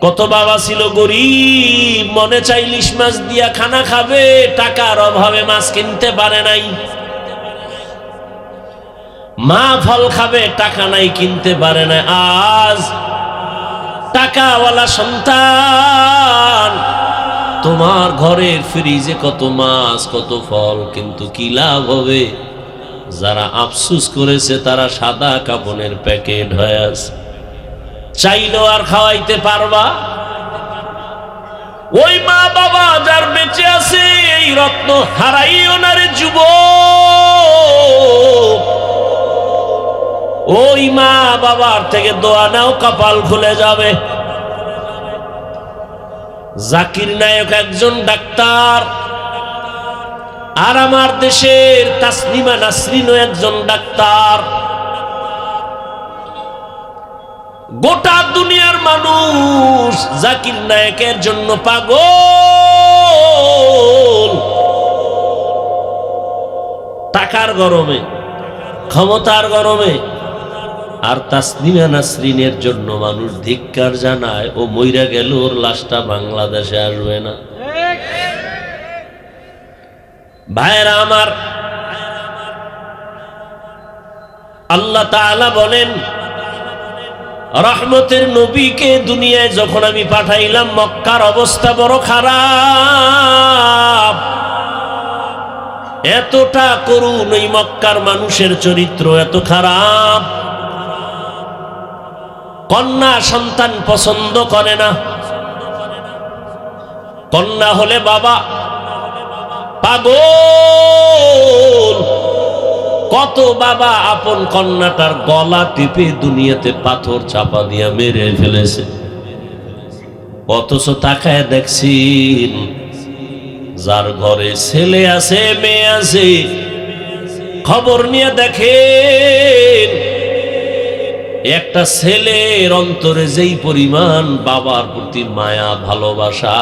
কত বাবা ছিল গরিব, মনে চাই ইলিশ মাছ দিয়া খানা খাবে, টাকার অভাবে মাছ কিনতে পারে নাই। মা ফল খাবে, টাকা নাই, কিনতে পারে না। আজ টাকাওয়ালা সন্তান, তোমার ঘরের ফ্রিজে কত মাছ কত ফল, কিন্তু কি লাভ হবে? যারা আফসুস করেছে তারা সাদা কাপড়ের প্যাকেট হয়ে আছে। চাইলেও আর খাওয়াইতে পারবা? ওই মা বাবা যার বেঁচে আছে, এই রত্ন হারাইও না রে যুবক। ওই মা বাবার থেকে দোয়া নাও, কপাল খুলে যাবে। জাকির নায়ক একজন ডাক্তার, আর আমার দেশের তাসলিমা নাসরিনও একজন ডাক্তার। গোটা দুনিয়ার মানুষ জাকির নায়কের জন্য পাগল। টাকার গরমে, ক্ষমতার গরমে। আর তাসলিমা নাসরিনের জন্য মানুষ ধিক্কার জানায়। ও মইরা গেল, ওর লাশটা বাংলাদেশে আসবে না। ভাইরা আমার, আল্লাহ তাআলা বলেন, রহমতের নবীকে দুনিয়ায় যখন আমি পাঠাইলাম, মক্কার অবস্থা বড় খারাপ। এতটা করুণ ওই মক্কার মানুষের চরিত্র, এত খারাপ। কন্যা সন্তান পছন্দ করে না। কন্যা হলে বাবা পাগল। কত বাবা আপন কন্যাটার গলা টিপে দুনিয়াতে পাথর চাপা দিয়া মেরে ফেলেছে। অথচ তাকায় দেখছেন, যার ঘরে ছেলে আছে মেয়ে আছে, খবর নিয়ে দেখেন একটা ছেলের অন্তরে যেই পরিমাণ বাবার প্রতি মায়া ভালোবাসা,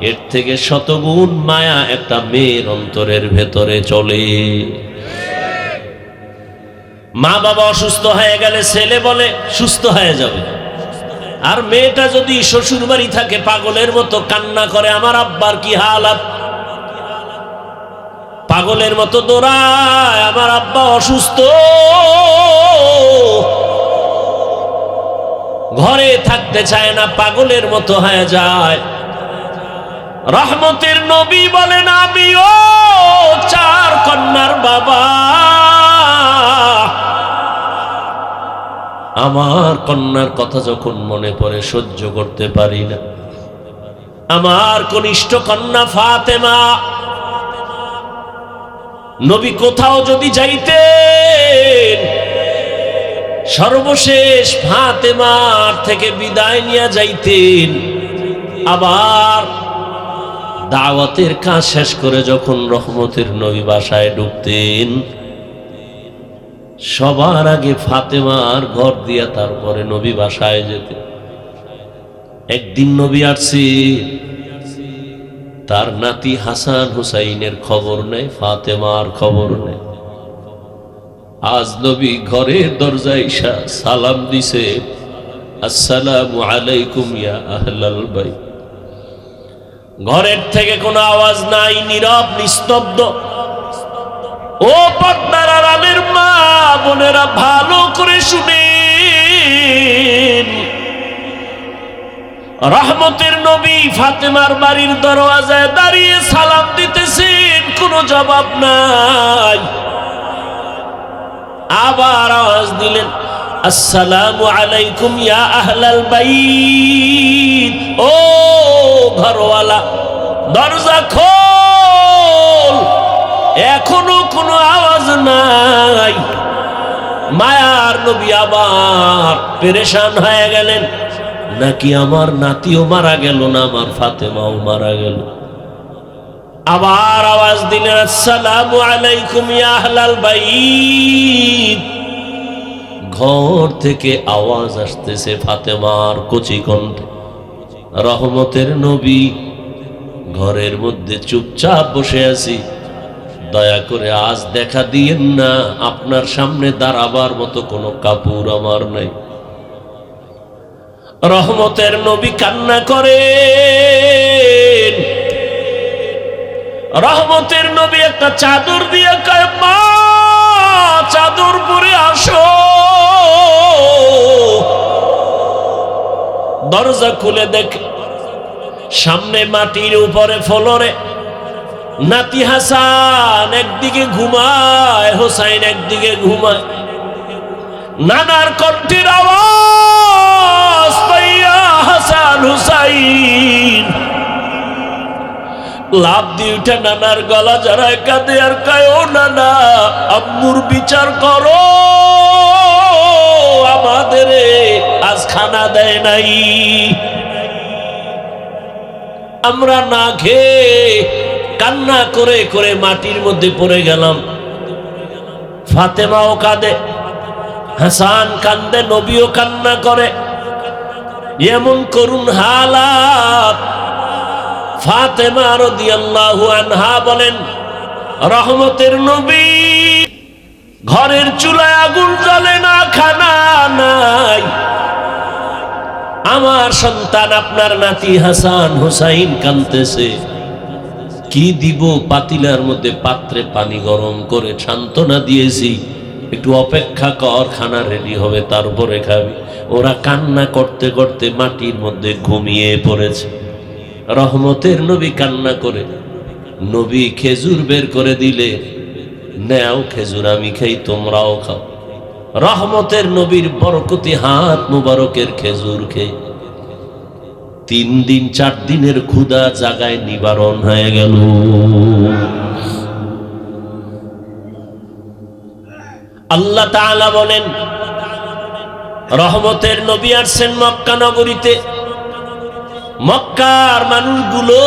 এর থেকে শতগুণ মায়া একটা মেয়ের অন্তরের ভেতরে চলে। মা বাবা অসুস্থ হয়ে গেলে ছেলে বলে সুস্থ হয়ে যাবে, আর মেয়েটা যদি শ্বশুর বাড়ি থাকে পাগলের মতো কান্না করে, আমার আব্বার কি হালাত। পাগলের মতো দৌড়ায়, আমার আব্বা অসুস্থ। ঘরে থাকতে চায় না, পাগলের মতো হয়ে যায়। রহমতের নবী বলেন, আমিও 4 কন্যার বাবা। আমার কন্যার কথা যখন মনে পড়ে সহ্য করতে পারি না। আমার কনিষ্ঠ কন্যা ফাতেমা, নবী কোথাও যদি যাইতেন, সর্বশেষ ফাতেমার থেকে বিদায় নিয়ে যাইতেন। আবার দাওয়াতের কাজ শেষ করে যখন রহমতের নবী বাসায় ঢুকতেন, সবার আগে ফাতেমার ঘর দিয়া তারপরে নবী বাসায় যেতেন। একদিন নবী আসছে, তার নাতি হাসান হুসাইনের খবর নেই, ফাতেমার খবর নেই। আজ নবী ঘরের দরজায় সালাম দিছে, আসসালামু আলাইকুম ইয়া আহলাল বাইত। ঘরের থেকে কোনো আওয়াজ নাই, নীরব নিস্তব্ধ। ও পর্দার আড়ালের মা বোনেরা, ভালো করে শুনেন, রহমতের নবী ফাতেমার বাড়ির দরওয়াজায় দাঁড়িয়ে সালাম দিতেছেন, কোনো জবাব নাই। আবার আওয়াজ দিলেন, আসসালামু আলাইকুম ইয়া আহলাল বাইত। ও ঘরওয়ালা, দরজা খোল। এখনো কোনো আওয়াজ নাই। মায়ার নবী আবার পেরেশান হয়ে গেলেন, নাকি আমার নাতিও মারা গেল না, আমার ফাতেমাও মারা গেল। আবার আওয়াজ দিলেন, আসসালামু আলাইকুম ইয়া আহলাল বাইত। ঘর থেকে আওয়াজ আসতেছে ফাতেমার কচি কণ্ঠে। রহমতের নবী, ঘরের মধ্যে চুপচাপ বসে আছি, দয়া করে আজ দেখা দিয়েন না, আপনার সামনে দাঁড়াবার মতো কোনো কাপড় আমার নাই। রহমতের নবী কান্না করেন। রহমতের নবী একটা চাদর দিয়ে কয়, মা চাদর পরে আসো। দরজা খুলে দেখে সামনে মাটির উপরে ফ্লোরে নাতি হাসান একদিকে ঘুমায়, হোসাইন একদিকে ঘুমায়। নানার কণ্ঠের আওয়াজ পাইয়া হাসান হুসাইন লাভ দিয়ে উঠে নানার গলা জড়ায় কাঁদে আর কয়, ও নানা, আম্মুর বিচার করো, আমাদের আজ খানা দেয় নাই, আমরা না খেয়ে কান্না করে করে মাটির মধ্যে পড়ে গেলাম। ফাতেমাও কাঁদে, হাসান কান্দে, নবীও কান্না করে। এমন করুণ হালাত। ফাতেমা রাদিয়াল্লাহু আনহা বলেন, রহমতের নবী ঘরের চুলায় আগুন জ্বলে না, খানা নাই, আমার সন্তান আপনার নাতি হাসান হুসাইন কাঁদতেছে, কি দিব? পাতিলার মধ্যে পাত্রে পানি গরম করে সান্ত্বনা দিয়েছি, একটু অপেক্ষা কর, খানা রেডি হবে তারপরে খাবি। ওরা কান্না করতে করতে মাটির মধ্যে ঘুমিয়ে পড়েছে। রহমতের নবী কান্না করে, নবী খেজুর বের করে দিলে, নেও খেজুর, আমি খাই, তোমরাও খাও। রহমতের নবীর বরকতি হাত মুবারকের খেজুর খেয়ে 3 দিন 4 দিনের ক্ষুধা জাগায় নিবারণ হয়ে গেল। আল্লাহ তাআলা বলেন, রহমতের নবী আসছেন মক্কা নগরীতে। মক্কার মানুষগুলো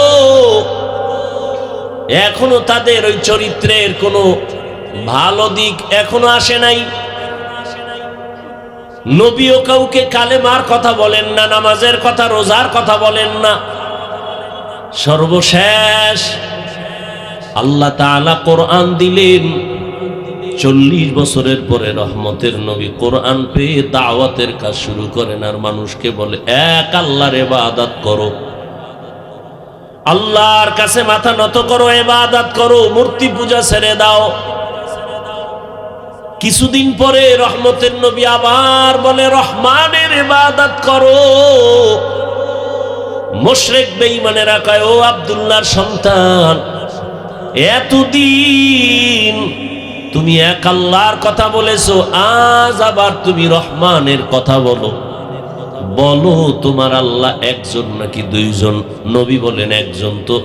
এখনো তাদের ওই চরিত্রের কোনো ভালো দিক এখনো আসে নাই। নবীও কাউকে কালেমার কথা বলেন না, নামাজের কথা, রোজার কথা বলেন না। সর্বশেষ আল্লাহ তাআলা কোরআন দিলেন। 40 বছরের পরে রহমতের নবী কোরআন পেয়ে দাওয়াতের কাজ শুরু করেন, আর মানুষকে বলে, এক আল্লাহর ইবাদত করো, আল্লাহর কাছে মাথা নত করো, ইবাদত করো, মূর্তি পূজা ছেড়ে দাও। কিছুদিন পরে রহমতের নবী আবার বলে, রহমানের ইবাদত করো। মুশরিক বেঈমানেরা কয়, ও আব্দুল্লাহর সন্তান, এতদিন তুমি এক আল্লাহর কথা বলেছো, আজ আবার তুমি রহমানের কথা বলো। বলো তোমার আল্লাহ একজন নাকি 2 জন? নবী বলেন, একজন। তো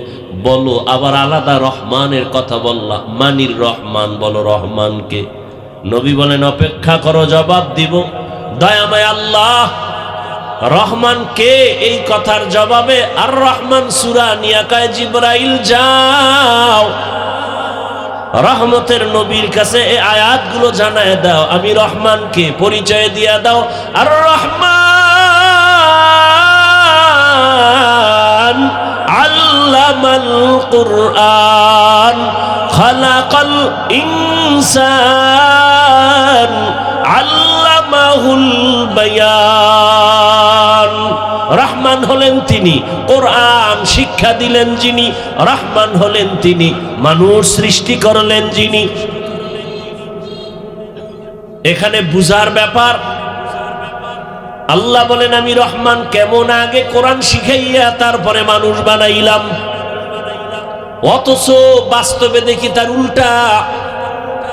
বলো আবার আলাদা রহমানের কথা বললা, মানির রহমান, বলো রহমানকে। নবী বলেন, অপেক্ষা করো, জবাব দিব। দয়াময় আল্লাহ রহমান কে? এই কথার জবাবে আর রহমান সূরা নিয়া কয়, জিবরাইল যাও রহমতের নবীর কাছে এই আয়াতগুলো জানায় দাও, আমি রহমানকে পরিচয় দিয়া দাও। আর রহমান আল্লামাল কুরআন খালাকাল ইনসান আল্লামাহুল বায়ান। রহমান হলেন তিনি, কোরআন শিক্ষা দিলেন যিনি। রহমান হলেন তিনি, মানুষ সৃষ্টি করলেন যিনি। এখানে বুঝার ব্যাপার। আল্লাহ বলেন, আমি রহমান কেমন? আগে কোরআন শিখাইয়া তারপরে মানুষ বানাইলাম। অথচ বাস্তবে দেখি তার উল্টা।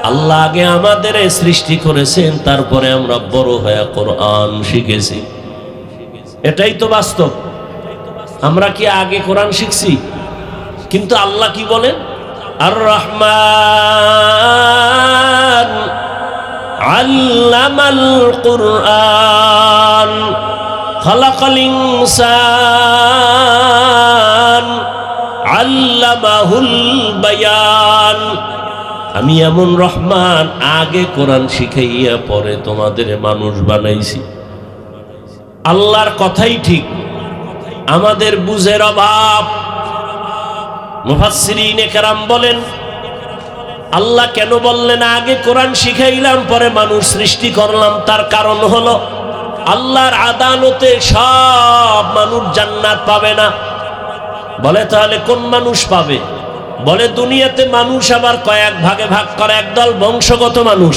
আল্লাহ আগে আমাদের সৃষ্টি করেছেন, তারপরে আমরা বড় হয়ে কোরআন শিখেছি। এটাই তো বাস্তব। আমরা কি আগে কোরআন শিখছি? কিন্তু আল্লাহ কি বলেন? আর রহমান আল্লামাল কুরআন খালাকাল ইনসান আল্লামাহুল বায়ান। আমি এমন রহমান, আগে কোরআন শিখাইয়া পরে তোমাদের মানুষ বানাইছি। আল্লাহর কথাই ঠিক, আমাদের বুঝের অভাব। মুফাসসিরিনে কেরাম বলেন, আল্লাহ কেন বললেন আগে কোরআন শিখাইলাম পরে মানুষ সৃষ্টি করলাম? তার কারণ হলো আল্লাহর আদালতে সব মানুষ জান্নাত পাবে না। বলে তাহলে কোন মানুষ পাবে? বলে দুনিয়াতে মানুষ আবার কয়েক ভাগে ভাগ করে, একদল বংশগত মানুষ,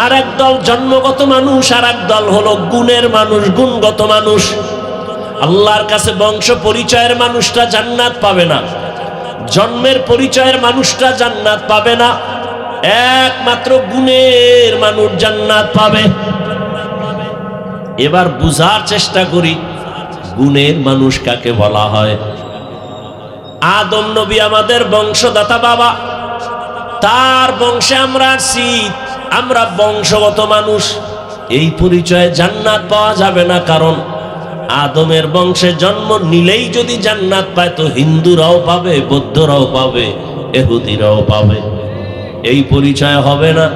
আর একদল জন্মগত মানুষ, আর একদল হলো গুণের মানুষ, গুণগত মানুষ। আল্লাহর কাছে বংশ পরিচয়ের মানুষটা জান্নাত পাবে না, জন্মের পরিচয়ের মানুষটা জান্নাত পাবে না, একমাত্র গুণের মানুষ জান্নাত পাবে। এবার বুঝার চেষ্টা করি গুণের মানুষ কাকে বলা হয়। আদম নবী আমাদের বংশদাতা বাবা, তার বংশে আমরা আসছি, আমরা বংশগত মানুষ। এই পরিচয়ে জান্নাত পাওয়া যাবে না, কারণ আদমের বংশে জন্ম নিলেই যদি জান্নাত পায় তো হিন্দুরাও পাবে, বৌদ্ধরাও পাবে, ইহুদিরাও পাবে। এই পরিচয় হবে না।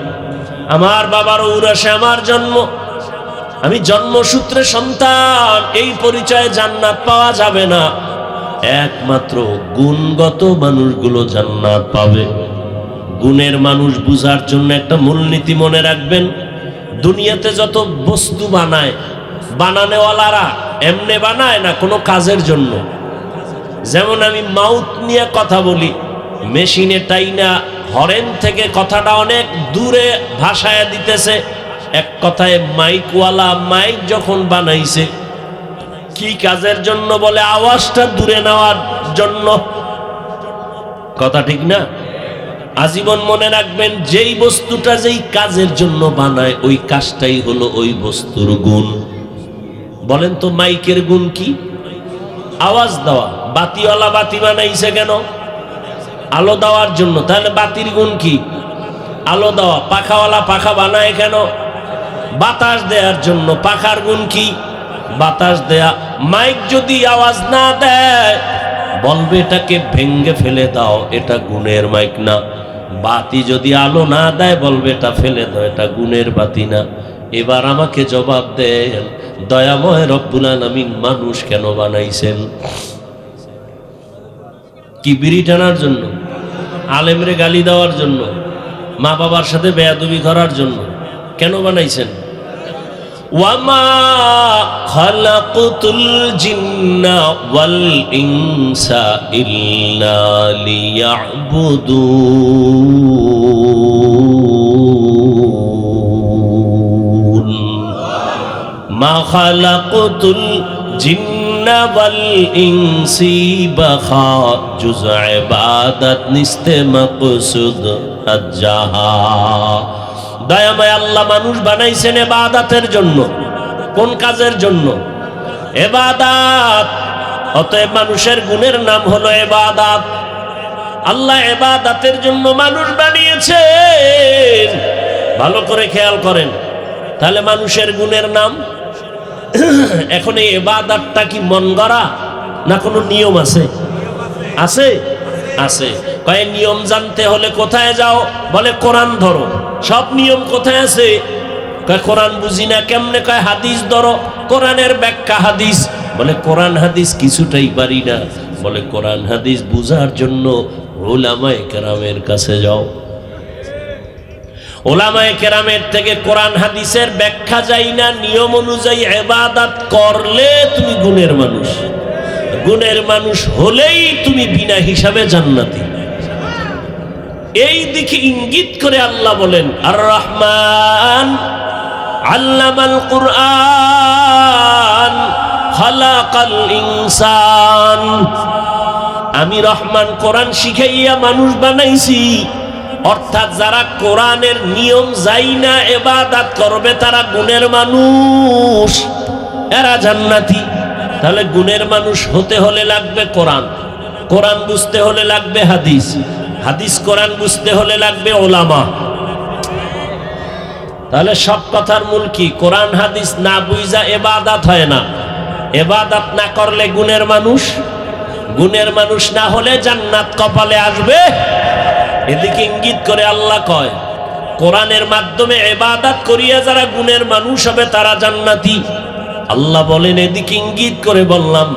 আমার বাবার ঔরাসে আমার জন্ম, আমি জন্মসূত্রে সন্তান, এই পরিচয়ে জান্নাত পাওয়া যাবে না। একমাত্র গুণগত মানুষগুলো জান্নাত পাবে। গুণের মানুষ বুঝার জন্য একটা মূলনীতি মনে রাখবেন, দুনিয়াতে যত বস্তু বানায়, বানানেওয়ালারা এমনে বানায় না, কোনো কাজের জন্য। যেমন আমি মাউথ নিয়ে কথা বলি, মেশিনে টাইনা হরেন থেকে কথাটা অনেক দূরে ভাষায় দিতেছে। এক কথায় মাইকওয়ালা মাইক যখন বানাইছে, কি কাজের জন্য? বলে আওয়াজটা দূরে নেওয়ার জন্য। কথা ঠিক না? আজীবন মনে রাখবেন, যেই বস্তুটা যেই কাজের জন্য বানায়, ওই কাজটাই হলো ওই বস্তুর গুণ। বলেন তো মাইকের গুণ কি? আওয়াজ দেওয়া। বাতিওয়ালা বাতি বানাইছে কেন? আলো দেওয়ার জন্য। তাহলে বাতির গুণ কি? আলো দেওয়া। পাখাওয়ালা পাখা বানায় কেন? বাতাস দেওয়ার জন্য। পাখার গুণ কি? বাতাস দেয়া। মাইক যদি আওয়াজ না দেয়, বলবে এটাকে ভেঙ্গে ফেলে দাও, এটা গুণের মাইক না। বাতি যদি আলো না দেয়, বলবে এটা ফেলে দাও, এটা গুণের বাতি না। এবার আমাকে জবাব দেন, দয়াময় রব্বুল আলামিন মানুষ কেন বানাইছেন? কি বিড়ি টানার জন্য? আলেমরে গালি দেওয়ার জন্য? মা বাবার সাথে বেয়াদবি করার জন্য? কেন বানাইছেন? ওয়ামা খালাকতুল জিন্না ওয়াল ইনসা ইল্লা লিয়াবুদুন। মা খালাকতুল জিন্না ওয়াল ইনসি বাখা জুজ ইবাদত নিস্তে মাকসুদ আজ্জাহা। দয়াময় আল্লাহ মানুষ বানাইছেন ইবাদতের জন্য। কোন কাজের জন্য? ইবাদত। অতএব মানুষের গুণের নাম হলো ইবাদত। আল্লাহ ইবাদতের জন্য মানুষ বানিয়েছেন। ভালো করে খেয়াল করেন, তাহলে মানুষের গুণের নাম। এখন এই ইবাদতটা কি মন গড়া না কোনো নিয়ম আছে? আছে, আছে। কয় নিয়ম জানতে হলে কোথায় যাও? বলে কোরআন ধরো। সব নিয়ম কোথায় আছে? কয় কোরআন বুঝি না। কেমনে? কয় হাদিস ধরো, কোরআনের ব্যাখ্যা হাদিস। বলে কোরআন হাদিস কিছুটাই পারি না। বলে কোরআন হাদিস বুঝার জন্য উলামায়ে কেরামের কাছে যাও। উলামায়ে কেরামের থেকে কোরআন হাদিসের ব্যাখ্যা যাই না, নিয়ম অনুযায়ী ইবাদত করলে তুমি গুণের মানুষ। গুণের মানুষ হলেই তুমি বিনা হিসাবে জান্নাতি। এই দিকে ইঙ্গিত করে আল্লাহ বলেন, আর রহমান আল্লামাল কুরআন খালাকাল ইনসান। আমি রহমান কোরআন শিখাইয়া মানুষ বানাইছি। অর্থাৎ যারা কোরআনের নিয়ম যাই না ইবাদত করবে, তারা গুণের মানুষ, এরা জান্নাতি। তাহলে গুণের মানুষ হতে হলে লাগবে কোরআন, কোরআন বুঝতে হলে লাগবে হাদিস, হাদিস কোরআন বুঝতে হলে লাগবে ওলামা। তাহলে সব কথার মূল কি? কোরআন হাদিস না বুঝা ইবাদত হয় না। ইবাদত না করলে গুণের মানুষ, গুণের মানুষ না হলে জান্নাত কপালে আসবে। এদিকে ইঙ্গিত করে আল্লাহ কয়, কোরআনের মাধ্যমে ইবাদত করিয়া যারা গুণের মানুষ হবে তারা জান্নাতি। আল্লাহ বলেন, এদিকে ইঙ্গিত করে বললাম,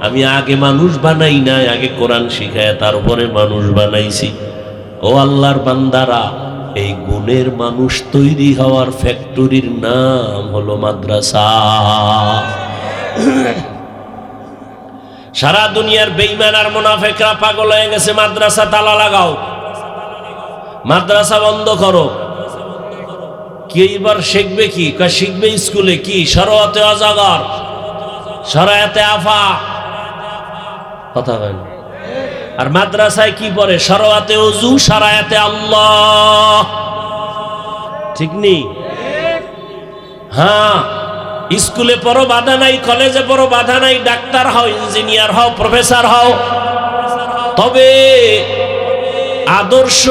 আমি আগে মানুষ বানাই নাই, আগে কোরআন শিখায় তারপরে মানুষ বানাইছি। ও আল্লাহর বান্দারা, এই গুণের মানুষ তৈরি হওয়ার ফ্যাক্টরির নাম হলো মাদ্রাসা। সারা দুনিয়ার বেঈমান আর মুনাফিকরা পাগল হয়ে গেছে, মাদ্রাসা তালা লাগাও, মাদ্রাসা বন্ধ করো। কি এবার শিখবে কি? শিখবে স্কুলে কি? শরআতে অজাগর, শরআতে আফা, কথা বলেন। আর মাদ্রাসায় কি পড়ে? শরআতে ওযু, শরআতে আল্লাহ, ঠিক নেই? হ্যাঁ, স্কুলে পড়ো বাধা নাই, কলেজে পড়ো বাধা নাই, ডাক্তার হও, ইঞ্জিনিয়ার হও, প্রফেসর হও, তবে আদর্শ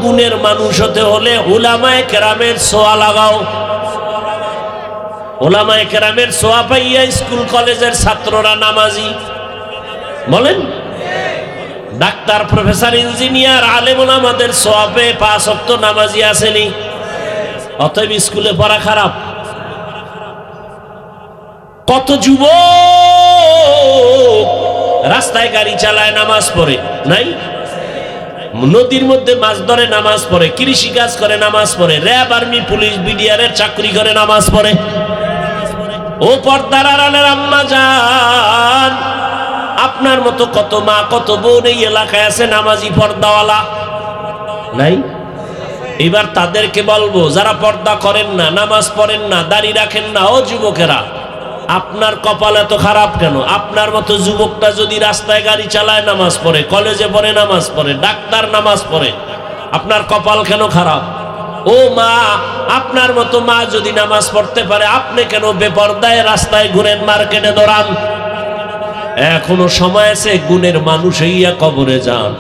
গুণের মানুষ হতে হলে উলামায়ে কেরামের ছোঁয়া লাগাও। উলামায়ে কেরামের ছোঁয়া পাইয়া স্কুল কলেজের ছাত্ররা নামাজি, বলেন? ডাক্তার, প্রফেসর, ইঞ্জিনিয়ার, আলেম ওলামাদের ছোঁয়া পেয়ে 5 ওয়াক্ত নামাজি আসেনি। অতএব স্কুলে পড়া খারাপ। কত যুবক রাস্তায় গাড়ি চালায়, নামাজ পড়ে নাই? নদীর মধ্যে মাছ ধরে নামাজ পড়ে, কৃষি কাজ করে নামাজ পড়ে, র্যাব, আর্মি, পুলিশ, বিডিআরের চাকরি করে নামাজ পড়ে। ও পর্দার আড়ালের আম্মা জান, আপনার মতো কত মা, কত বোন এই এলাকায় আছে নামাজি পর্দাওয়ালা নাই? এবার তাদেরকে বলবো, যারা পর্দা করেন না, নামাজ পড়েন না, দাড়ি রাখেন না, ও যুবকেরা, আপনার কপাল এত খারাপ কেন? আপনার মতো যুবকটা যদি রাস্তায় গাড়ি চালায়, নামাজ পড়ে, কলেজে পড়ে নামাজ পড়ে, ডাক্তার নামাজ পড়ে, আপনার কপাল কেন খারাপ? ও মা, আপনার মতো মা যদি নামাজ পড়তে পারে, আপনি কেন বেপরদায় রাস্তায় ঘুরেন, মার্কেটে দৌড়ান? এখনো সময় আছে, গুণের মানুষ হইয়া কবরে যান,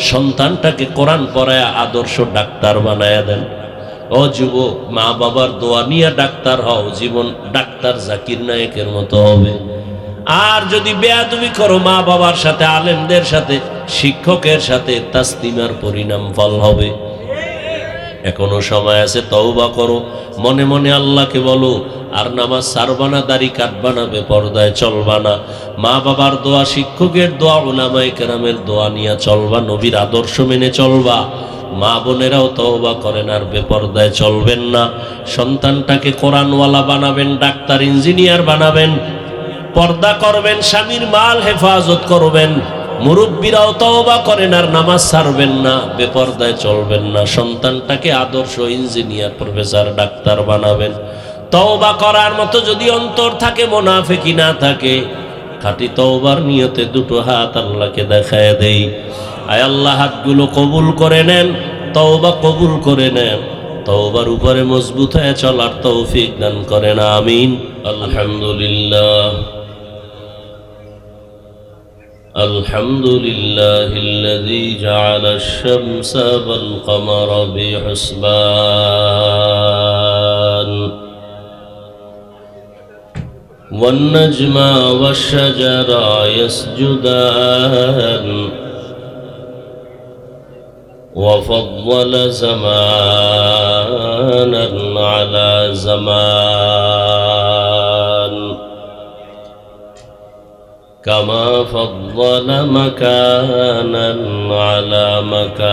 সন্তানটাকে কোরআন পড়ায় আদর্শ ডাক্তার বানায়া দেন। ও যুবক, মা বাবার দোয়া নিয়ে ডাক্তার হও, জীবন ডাক্তার জাকির নায়েকের মতো হবে। আর যদি বেয়াদবি করো মা বাবার সাথে, আলেমদের সাথে, শিক্ষকের সাথে, তাসলিমার পরিণাম ফল হবে। এখনো সময় আছে, তওবা করো, মনে মনে আল্লাহকে বলো, আর নামাজ ছাড়বা না, দাড়ি কাটবা না, বেপরদায় চলবা না, মা বাবার দোয়া, শিক্ষকের দোয়া, উলামায়ে কেরামের দোয়া নিয়ে চলবা, নবীর আদর্শ মেনে চলবা। মা বোনেরাও তওবা করেন, আর বেপরদায় চলবেন না। সন্তানটাকে কোরআনওয়ালা বানাবেন, ডাক্তার, ইঞ্জিনিয়ার বানাবেন, পর্দা করবেন, স্বামীর মাল হেফাজত করবেন। মুরব্বীরাও তওবা করেন, আর নামাজ ছাড়বেন না, বেপরদায় চলবেন না। সন্তানটাকে আদর্শ ইঞ্জিনিয়ার, প্রফেসর, ডাক্তার বানাবেন। তওবা করার মতো যদি অন্তর থাকে, মুনাফিকি না থাকে, খাঁটি তওবার নিয়তে দুটো হাত আল্লাহকে দেখায় দেই। আয় আল্লাহ, হাতগুলো কবুল করে নেন, তওবা কবুল করে নেন, তওবার উপরে মজবুত হয়ে চলার তৌফিক দান করেন, আমিন। আলহামদুলিল্লাহ, আলহামদুলিল্লাহিল্লাযী জাআলা আশ-শামসা ওয়াল কমারা বিহুসবান والنجم والشجر يسجدان وفضل زمانا على زمان كما فضل مكانا على مكان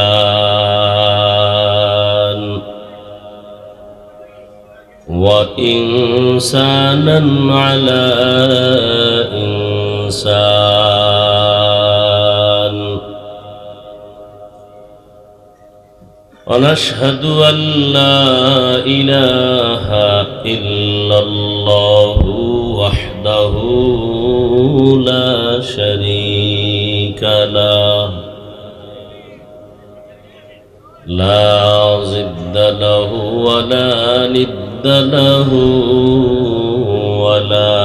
وإنسانا على إنسان ونشهد أن لا إله إلا الله وحده لا شريك له لا ضد له ولا ند له ولا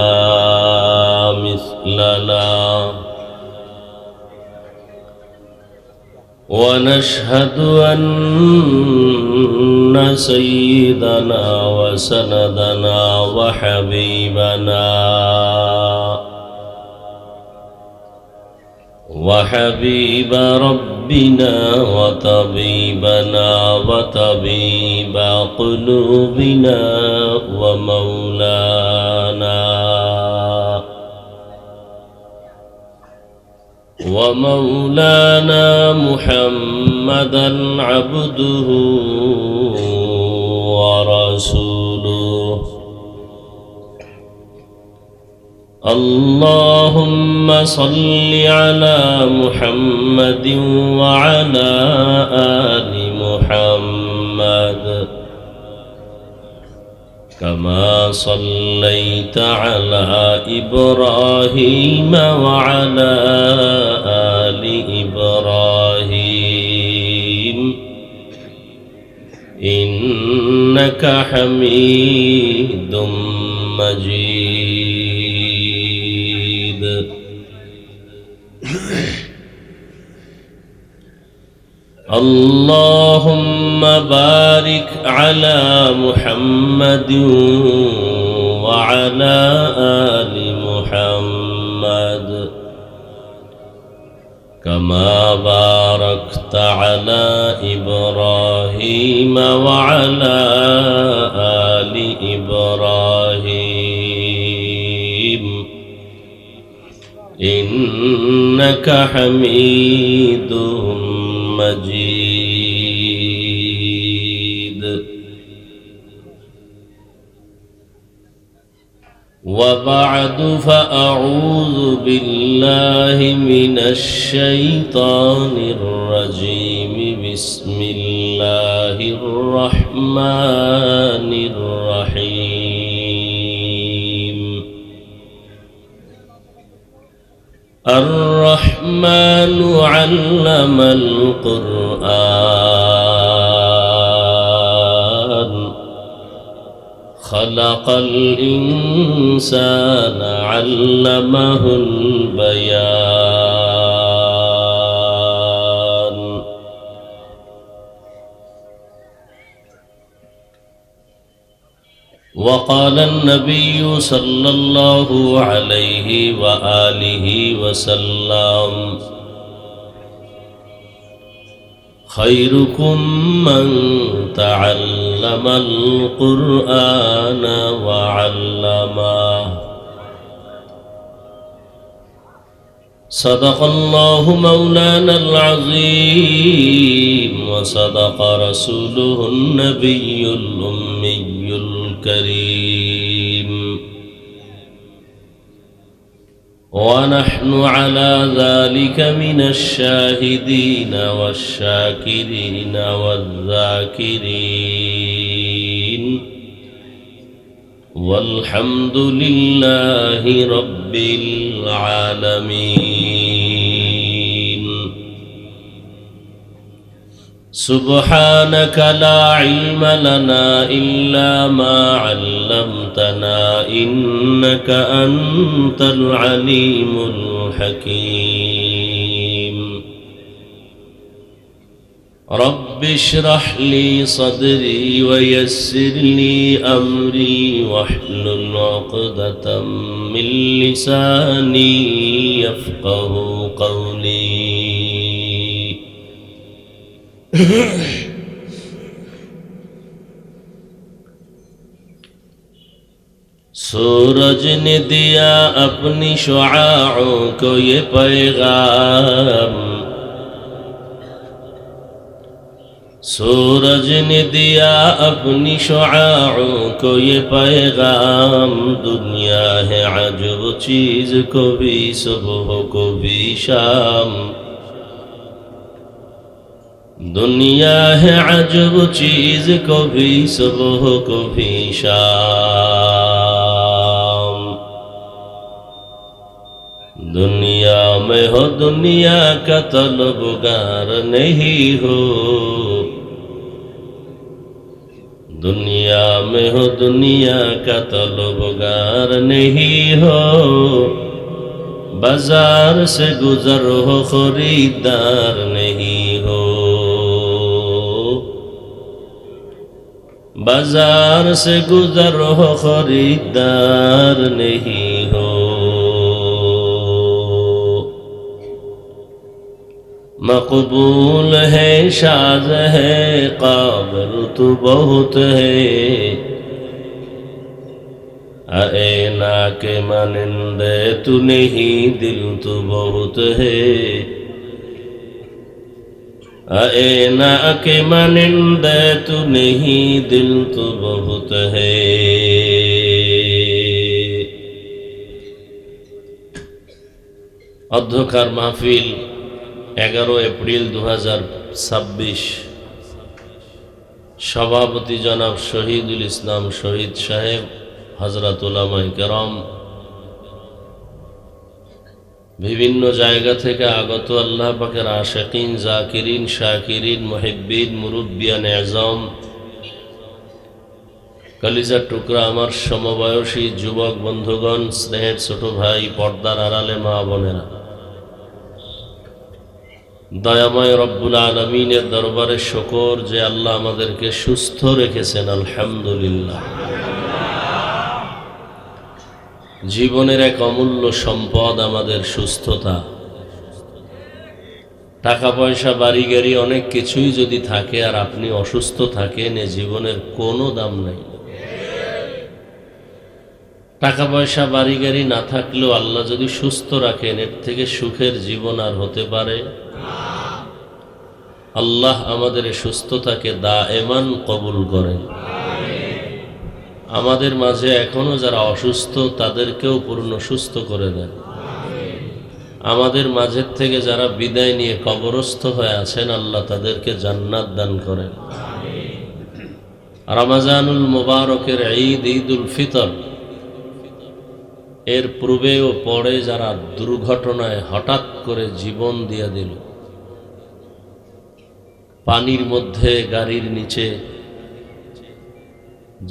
مثل له ونشهد أن سيدنا وسندنا وحبيبنا وحبيب ربنا وطبيبنا وطبيب قلوبنا ومولانا محمدا عبده ورسوله. اللهم صل على محمد وعلى آل محمد كما صليت على إبراهيم وعلى آل إبراهيم إنك حميد مجيد. اللهم بارك على محمد وعلى آل محمد كما باركت على إبراهيم وعلى آل إبراهيم إنك حميد مجيد. وبعد فأعوذ بالله من الشيطان الرجيم. بسم الله الرحمن الرحيم. الرحمن علم القرآن خلق الإنسان علمه البيان. وقال النبي صلى الله عليه وآله وسلم: خيركم من تعلم القرآن وعلمه. صدق الله مولانا العظيم وصدق رسوله النبي الأمي الكريم، ونحن على ذلك من الشاهدين والشاكرين والذاكرين، والحمد لله رب العالمين. سبحانك لا علم لنا إلا ما علمتنا إنك أنت العليم الحكيم. رب اشرح لي صدري ويسر لي أمري واحلل عقدة من لساني يفقه قولي. सूरज ने दिया अपनी शुआओं को ये पैगाम, सूरज ने दिया अपनी शुआओं को ये पैगाम। दुनिया है अजब चीज, को भी सुबह को भी शाम। दुनिया है अजब चीज, को भी सुबह को भी शाम। दुनिया में हो दुनिया का तलबगार नहीं हो, दुनिया में हो दुनिया का तलबगार नहीं हो। बाजार से गुजर हो खरीदार नहीं हो, बाजार से गुजर हो खरीदार नहीं हो। मकबूल है शाद है काबिल तू बहुत है, आईना के मानिंदे तू नहीं दिल तू बहुत है। आए ना के मानिंदे तू नहीं दिल तो बहुत है। অধ্যকার মাহফিল 11 এপ্রিল 2026। সভাপতি জনাব শহীদুল ইসলাম শহীদ সাহেব, হযরত উলামায়ে কেরাম, বিভিন্ন জায়গা থেকে আগত আল্লাহ পাকের আশিকিন, জাকিরিন, শাকিরিন, মুহিব্বিন, মুরব্বিয়ান আযম, কলিজার টুকরা আমার সমবয়সী যুবক বন্ধুগণ, স্নেহের ছোট ভাই, পর্দার আড়ালে মা বোনেরা, দয়াময় রব্বুল আলামিনের দরবারে শুকর যে আল্লাহ আমাদেরকে সুস্থ রেখেছেন, আলহামদুলিল্লাহ। জীবনের এক অমূল্য সম্পদ আমাদের সুস্থতা। টাকা পয়সা, বাড়ি গাড়ি, অনেক কিছুই যদি থাকে আর আপনি অসুস্থ থাকেন, এ জীবনের কোনো দাম নাই। টাকা পয়সা, বাড়ি গাড়ি না থাকলেও আল্লাহ যদি সুস্থ রাখেন, এর থেকে সুখের জীবন আর হতে পারে? আল্লাহ আমাদের সুস্থতাকে দায়েমান কবুল করেন। আমাদের মাঝে এখনো যারা অসুস্থ তাদেরকেও পূর্ণ সুস্থ করে দেন। আমাদের মাঝের থেকে যারা বিদায় নিয়ে কবরস্থ হয়ে আছেন, আল্লাহ তাদেরকে জান্নাত দান করেন। রমজানুল মুবারকের ঈদ, ঈদুল ফিতর, এর পূর্বে ও পরে যারা দুর্ঘটনায় হঠাৎ করে জীবন দিয়ে দিল, পানির মধ্যে, গাড়ির নিচে,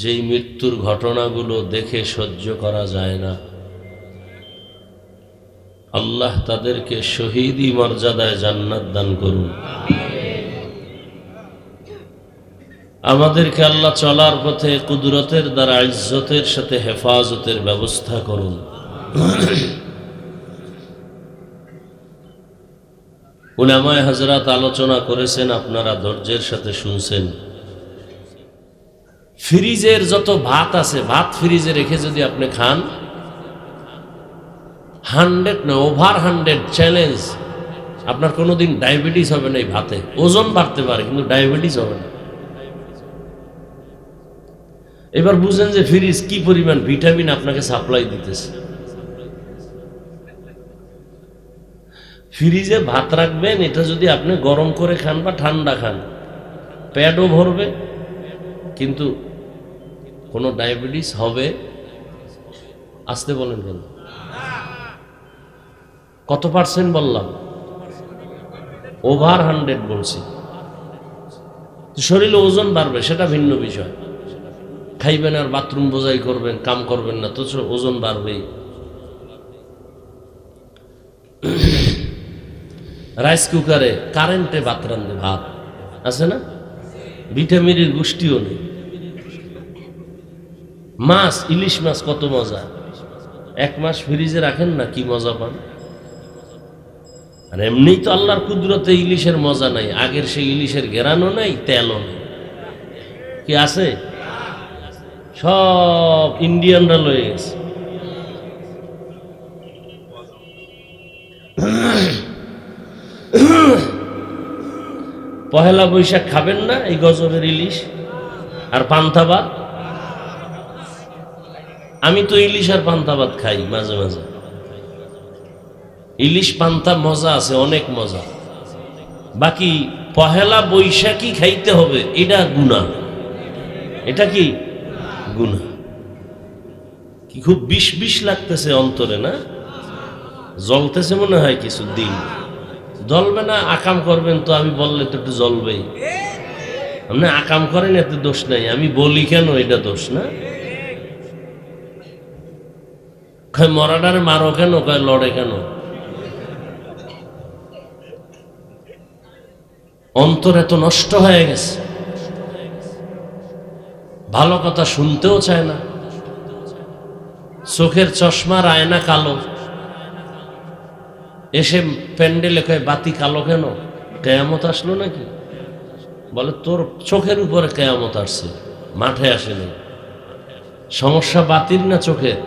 যেই মৃত্যুর ঘটনাগুলো দেখে সহ্য করা যায় না, আল্লাহ তাদেরকে শহীদি মর্যাদায় জান্নাত দান করুন। আমাদেরকে আল্লাহ চলার পথে কুদরতের দ্বারা ইজ্জতের সাথে হেফাজতের ব্যবস্থা করুন। উলামায়ে হযরত আলোচনা করেছেন, আপনারা ধৈর্যের সাথে শুনছেন। ফ্রিজের যত ভাত আছে, ভাত ফ্রিজে রেখে যদি আপনি খান, 100 না ওভার 100 চ্যালেঞ্জ, আপনার কোনোদিন ডায়াবেটিস হবে না। এই ভাতে ওজন বাড়তে পারে কিন্তু ডায়াবেটিস হবে না। এবার বুঝেন যে ফ্রিজ কি পরিমাণ ভিটামিন আপনাকে সাপ্লাই দিতেছে। ফ্রিজে ভাত রাখবেন, এটা যদি আপনি গরম করে খান বা ঠান্ডা খান, পেটও ভরবে কিন্তু কোনো ডায়াবেটিস হবে? আসতে বলেন কেন? কত পার্সেন্ট বললাম? ওভার 100 বলছি। শরীরে ওজন বাড়বে, সেটা ভিন্ন বিষয়। খাইবেন আর বাথরুম বোঝাই করবেন, কাম করবেন না, তো ওজন বাড়বেই। রাইস কুকারে কারেন্টে ভাত রান্ধে, ভাত আছে না, ভিটামিনের গোষ্ঠীও নেই। মাছ, ইলিশ মাছ কত মজা, 1 মাস ফ্রিজে রাখেন না, কি মজা পান। আর এমনি তো আল্লাহর কুদরতে ইলিশের মজা নাই, আগের সেই ইলিশের ঘেরানো নাই, তেলও নেই। কি আছে? সব ইন্ডিয়ানরা লয়ে গেছে। পহেলা বৈশাখ খাবেন না এই গজবের ইলিশ আর পান্তা ভাত? আমি তো ইলিশ আর পান্তা ভাত খাই মাঝে মাঝে। ইলিশ পান্তা মজা আছে, অনেক মজা। বাকি পহেলা বৈশাখী খাইতে হবে, এটা গুনাহ। এটা কি গুনাহ? কি খুব বিষ বিষ লাগতেছে অন্তরে, না? জ্বলতেছে মনে হয় কিছু দিন। জ্বলবে না, আকাম করবেন তো, আমি বললে তো একটু জ্বলবেই। আপনি আকাম করেন, এতে দোষ নাই, আমি বলি কেন এটা দোষ না? মরাডারে মারো কেন, লড়ে কেন? অন্তর এত নষ্ট হয়ে গেছে, ভালো কথা শুনতেও চায় না। চোখের চশমার আয়না কালো, এসে প্যান্ডেলে কয় বাতি কালো কেন? কেয়ামত আসলো নাকি? বলে তোর চোখের উপরে কেয়ামত আসছে, মাঠে আসেনি। সমস্যা বাতির না চোখের?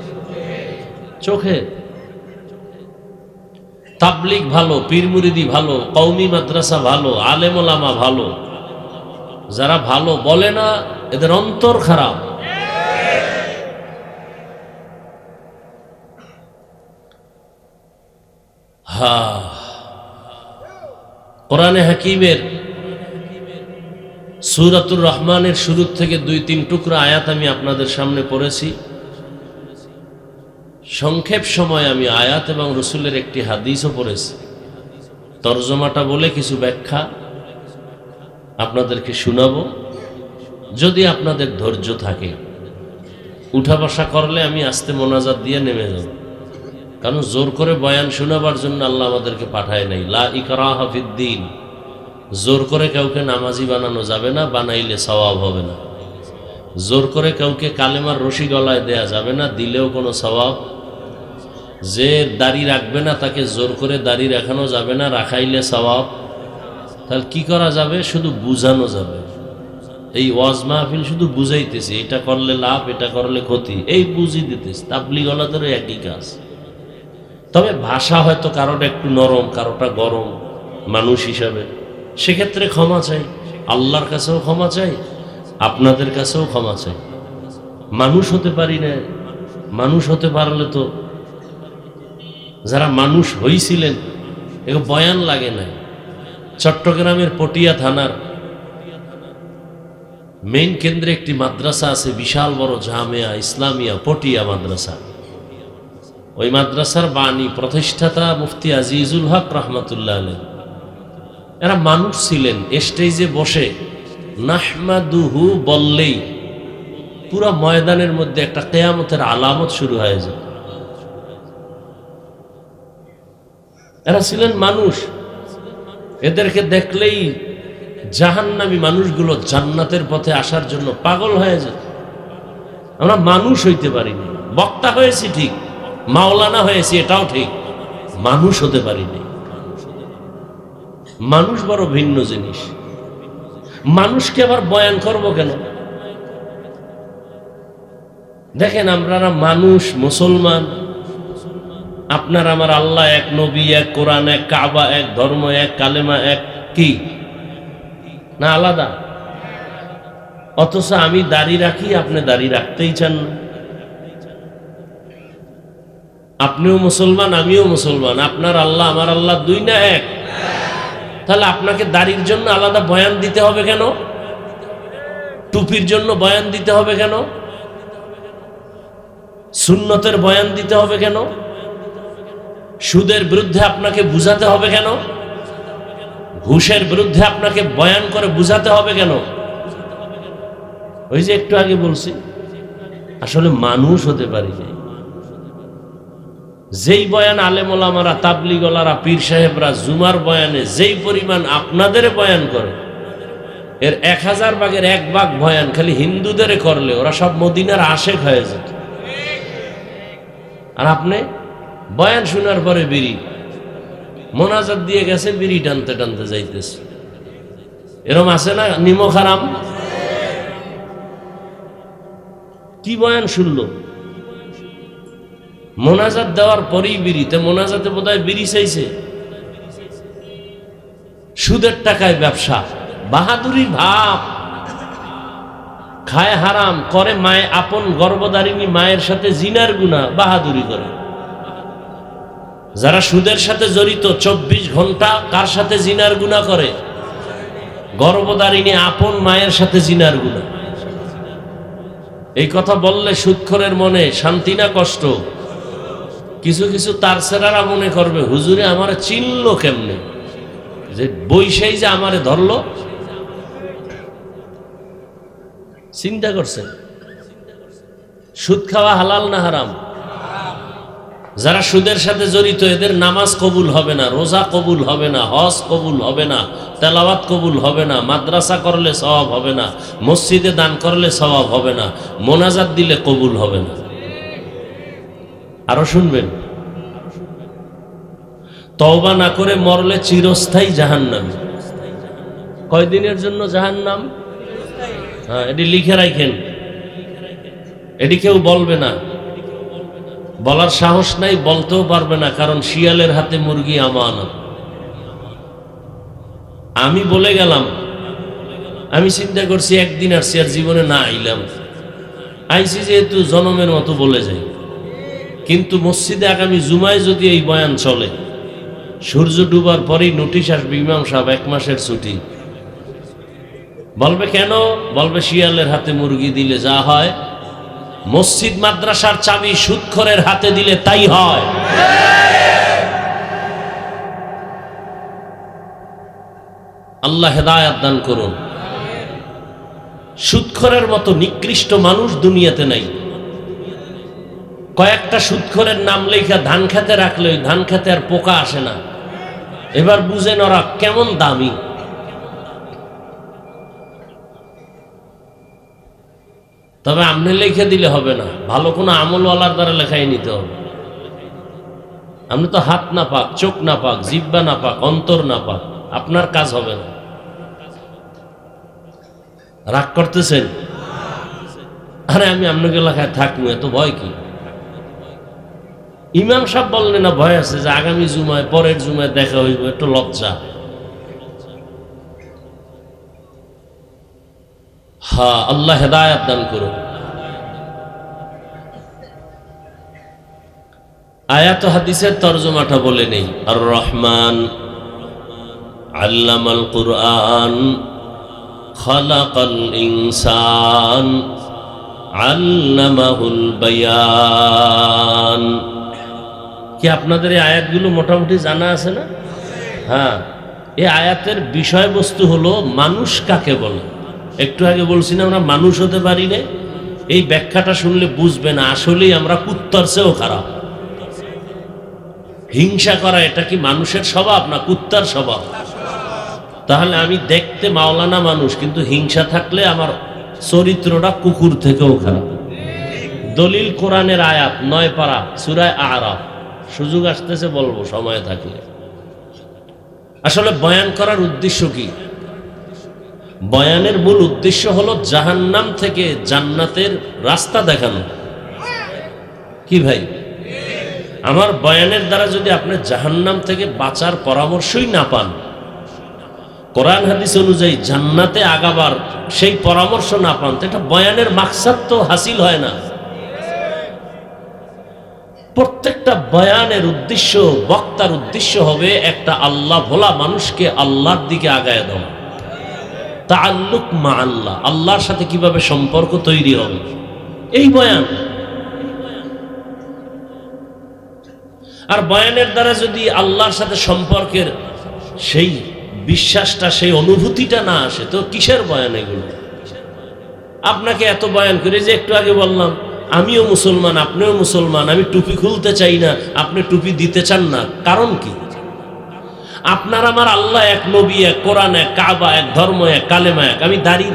চোখে। তাবলিগ ভালো, পীর মুরিদি ভালো, কওমি মাদ্রাসা ভালো, আলেম ওলামা ভালো, যারা ভালো বলে না এদের অন্তর খারাপ। কোরআনে হাকিমের সূরাতুর রহমানের শুরু থেকে 2-3 টুকরা আয়াত আমি আপনাদের সামনে পড়েছি। সংক্ষেপ সময় আমি আয়াত এবং রসুলের একটি হাদিসও পড়েছি। তরজমাটা বলে কিছু ব্যাখ্যা আপনাদেরকে শোনাবো, যদি আপনাদের ধৈর্য থাকে। উঠা বসা করলে আমি আস্তে মোনাজাত দিয়ে নেমে যাব, কারণ জোর করে বয়ান শোনাবার জন্য আল্লাহ আমাদেরকে পাঠায় নাই। লা ইকরাহা ফিদ্দীন, জোর করে কাউকে নামাজি বানানো যাবে না, বানাইলে সওয়াব হবে না। জোর করে কাউকে কালেমার রশি গলায় দেয়া যাবে না, দিলেও কোনো সওয়াব। যে দাড়ি রাখবে না তাকে জোর করে দাড়ি রাখানো যাবে না, রাখাইলে সওয়াব। তাহলে কি করা যাবে? শুধু বুঝানো যাবে। এই ওয়াজ মাহফিল শুধু বুঝাইতেছি, এটা করলে লাভ, এটা করলে ক্ষতি, এই বুঝি দিতেছি। তাবলীগ ওয়ালাদেরও একই কাজ। তবে ভাষা হয়তো কারোটা একটু নরম, কারোটা গরম মানুষ হিসাবে, সেক্ষেত্রে ক্ষমা চাই। আল্লাহর কাছেও ক্ষমা চাই, আপনাদের কাছেও ক্ষমা চাই। মানুষ হতে পারি না। মানুষ হতে পারলে তো যারা মানুষ হইছিলেন এগুলো বয়ান লাগে না। চট্টগ্রামের পটিয়া থানার মেইন কেন্দ্রে একটি মাদ্রাসা আছে, বিশাল বড় জামিয়া ইসলামিয়া পটিয়া মাদ্রাসা। ওই মাদ্রাসার বাণী প্রতিষ্ঠাতা মুফতি আজিজুল হক রহমতুল্লাহ আলাইহি, এরা মানুষ ছিলেন। স্টেজে বসে নাহমাদুহু বললেই পুরো ময়দানের মধ্যে একটা কিয়ামতের আলামত শুরু হয়ে যায়। এরা ছিলেন মানুষ। এদেরকে দেখলেই জাহান্নামী মানুষগুলো জান্নাতের পথে আসার জন্য পাগল হয়ে যায়। আমরা মানুষ হইতে পারিনি। বক্তা হয়েছি ঠিক, মাওলানা হয়েছি এটাও ঠিক, মানুষ হতে পারিনি। মানুষ বড় ভিন্ন জিনিস। মানুষকে আবার বয়ান করব কেন? দেখেন, আমরা মানুষ, মুসলমান, আপনার আমার আল্লাহ এক, নবী এক, কোরআন এক, কাবা এক, ধর্ম এক, কালেমা এক, কি না আলাদা? অথচ আমি দাড়ি রাখি, আপনি দাড়ি রাখতেই চান না। আপনিও মুসলমান, আমিও মুসলমান, আপনার আল্লাহ আমার আল্লাহ দুই না এক? তাহলে আপনাকে দাড়ির জন্য আলাদা বয়ান দিতে হবে কেন? টুপির জন্য বয়ান দিতে হবে কেন? সুন্নতের বয়ান দিতে হবে কেন? সুদের বিরুদ্ধে আপনাকে বুঝাতে হবে কেন? ঘুষের বিরুদ্ধে আপনাকে বয়ান করে বুঝাতে হবে কেন? ওই যে একটু আগে বলছি, আসলে মানুষ হতে পারি না। যেই বয়ান আলেম ওলামারা, তাবলীগ ওয়ালারা, পীর সাহেবরা জুমার বয়ানে যেই পরিমাণ আপনাদের বয়ান করে, এর 1000 ভাগের 1 ভাগ বয়ান খালি হিন্দুদের করলে ওরা সব মদিনার আশেক হয়ে যেত। আর আপনি বয়ান শোনার পরে বিড়ি মোনাজাত দিয়ে গেছে, বিড়ি টানতে টানতে যাইতেছে। এরম আছে না? নিমক হারাম। কি বয়ান শুনলো? মোনাজাত দেওয়ার পরেই বিড়িতে, মোনাজাতে বোধহয় বিড়ি চাইছে। সুদের টাকায় ব্যবসা, বাহাদুরির ভাব, খায় হারাম, করে মায়ে আপন গর্ভধারিণী মায়ের সাথে জিনার গুনাহ, বাহাদুরি করে। যারা সুদের সাথে জড়িত 24 ঘন্টা কার সাথে জিনার গুনাহ করে? গর্ভধারিণী আপন মায়ের সাথে জিনার গুনাহ। এই কথা বললে সুদখোরের মনে শান্তি না কষ্ট? কিছু কিছু তার সেরারা মনে করবে, হুজুরে আমারে চিনলো কেমনে, যে বৈশাই যে আমারে ধরলো। চিন্তা করছেন সুদ খাওয়া হালাল না হারাম? যারা সুদের সাথে জড়িত এদের নামাজ কবুল হবে না, রোজা কবুল হবে না, হজ কবুল হবে না, তেলাওয়াত কবুল হবে না, মাদ্রাসা করলে সওয়াব হবে না, মসজিদে দান করলে সওয়াব হবে না, মোনাজাত দিলে কবুল হবে না। আরো শুনবেন, তওবা না করে মরলে চিরস্থায়ী জাহান্নাম। কয়দিনের জন্য জাহান্নাম? হ্যাঁ, এটি লিখে রাখেন, এটি কেউ বলবে না। বলার সাহস নাই, বলতেও পারবে না, কারণ শিয়ালের হাতে মুরগি আমানত। আমি বলে গেলাম, আমি চিন্তা করছি একদিন আসছি, আর জীবনে না আইলাম, আইসি যেহেতু জনমের মতো বলে যাই। কিন্তু মসজিদে আগামী জুমায় যদি এই বয়ান চলে, সূর্য ডুবার পরেই নোটিশ আসবে, ইমাম সাহেব 1 মাসের ছুটি। বলবে কেন? বলবে শিয়ালের হাতে মুরগি দিলে যা হয়, মসজিদ মাদ্রাসার চাবি সুদখোরের হাতে দিলে তাই হয়। আল্লাহ হেদায়েত দান করুন। সুদখোরের মতো নিকৃষ্ট মানুষ দুনিয়াতে নাই। কয়েকটা সুদখোরের নাম লেখা ধান খেতে রাখলে ওই ধান খেতে আর পোকা আসে না। এবার বুঝেন ওরা কেমন দামি। তবে আপনি লিখে দিলে হবে না, ভালো কোনো আমলওয়ালার দ্বারা লেখাই নিতে হবে। আপনি তো হাত না পাক, চোখ না পাক, জিহ্বা না পাক, অন্তর না পাক, আপনার কাজ হবে না। রাগ করতেছেন? আরে আমি আপনাকে লেখায় থাকবো, এত ভয় কি? ইমাম সাহেব বললেন না ভয় আছে যে আগামী জুমায়, পরের জুমায় দেখা হইব, একটু লজ্জা। হ্যাঁ, আল্লাহ হেদায়েত দান করুন। আয়াত হাদিসের তরজমাটা বলে নেই। আর রহমান আল্লামাল কুরআন খালাকাল ইনসান আল্লামাহুল বায়ান। কি আপনাদের এই আয়াতগুলো মোটামুটি জানা আছে না? হ্যাঁ, এই আয়াতের বিষয়বস্তু হলো মানুষ কাকে বলে। একটু আগে বলছি না আমরা মানুষ হতে পারি না, এই ব্যাখ্যাটা শুনলে বুঝবে না আসলেই আমরা কুত্তার চেয়েও খারাপ। হিংসা করা এটা কি মানুষের স্বভাব না কুত্তার স্বভাব? তাহলে আমি দেখতে মাওলানা মানুষ, কিন্তু হিংসা থাকলে আমার চরিত্রটা কুকুর থেকেও খারাপ। দলিল কোরআনের আয়াত 9 পারা সূরা আরাফ, সুযোগ আসতেছে বলবো সময় থাকলে। আসলে বয়ান করার উদ্দেশ্য কি? বয়ানের মূল উদ্দেশ্য হলো জাহান্নাম থেকে জান্নাতের রাস্তা দেখানো। কি ভাই, আমার বয়ানের দ্বারা যদি আপনি জাহান্নাম থেকে বাঁচার পরামর্শই না পান, কোরআন হাদিস অনুযায়ী জান্নাতে আগাবার সেই পরামর্শ না পান, তো এটা বয়ানের মাকসাদ তো হাসিল হয় না। প্রত্যেকটা বয়ানের উদ্দেশ্য, বক্তার উদ্দেশ্য হবে একটা আল্লাহ ভোলা মানুষকে আল্লাহর দিকে আগায় দেওয়া। তাআল্লুক মা আল্লাহ, আল্লাহর সাথে কিভাবে সম্পর্ক তৈরি হবে, এই বয়ান। আর বয়ানের দ্বারা যদি আল্লাহর সাথে সম্পর্কের সেই বিশ্বাসটা, সেই অনুভূতিটা না আসে, তো কিসের বয়ান এগুলো? আপনাকে এত বয়ান করে, যে একটু আগে বললাম আমিও মুসলমান, আপনিও মুসলমান, আমি টুপি খুলতে চাই না, আপনি টুপি দিতে চান না, কারণ কি? আপনার আমার আল্লাহ এক, নবী এক, কোরআন এক, কাবা এক, ধর্ম এক, কালেমা এক। আমি দাড়ি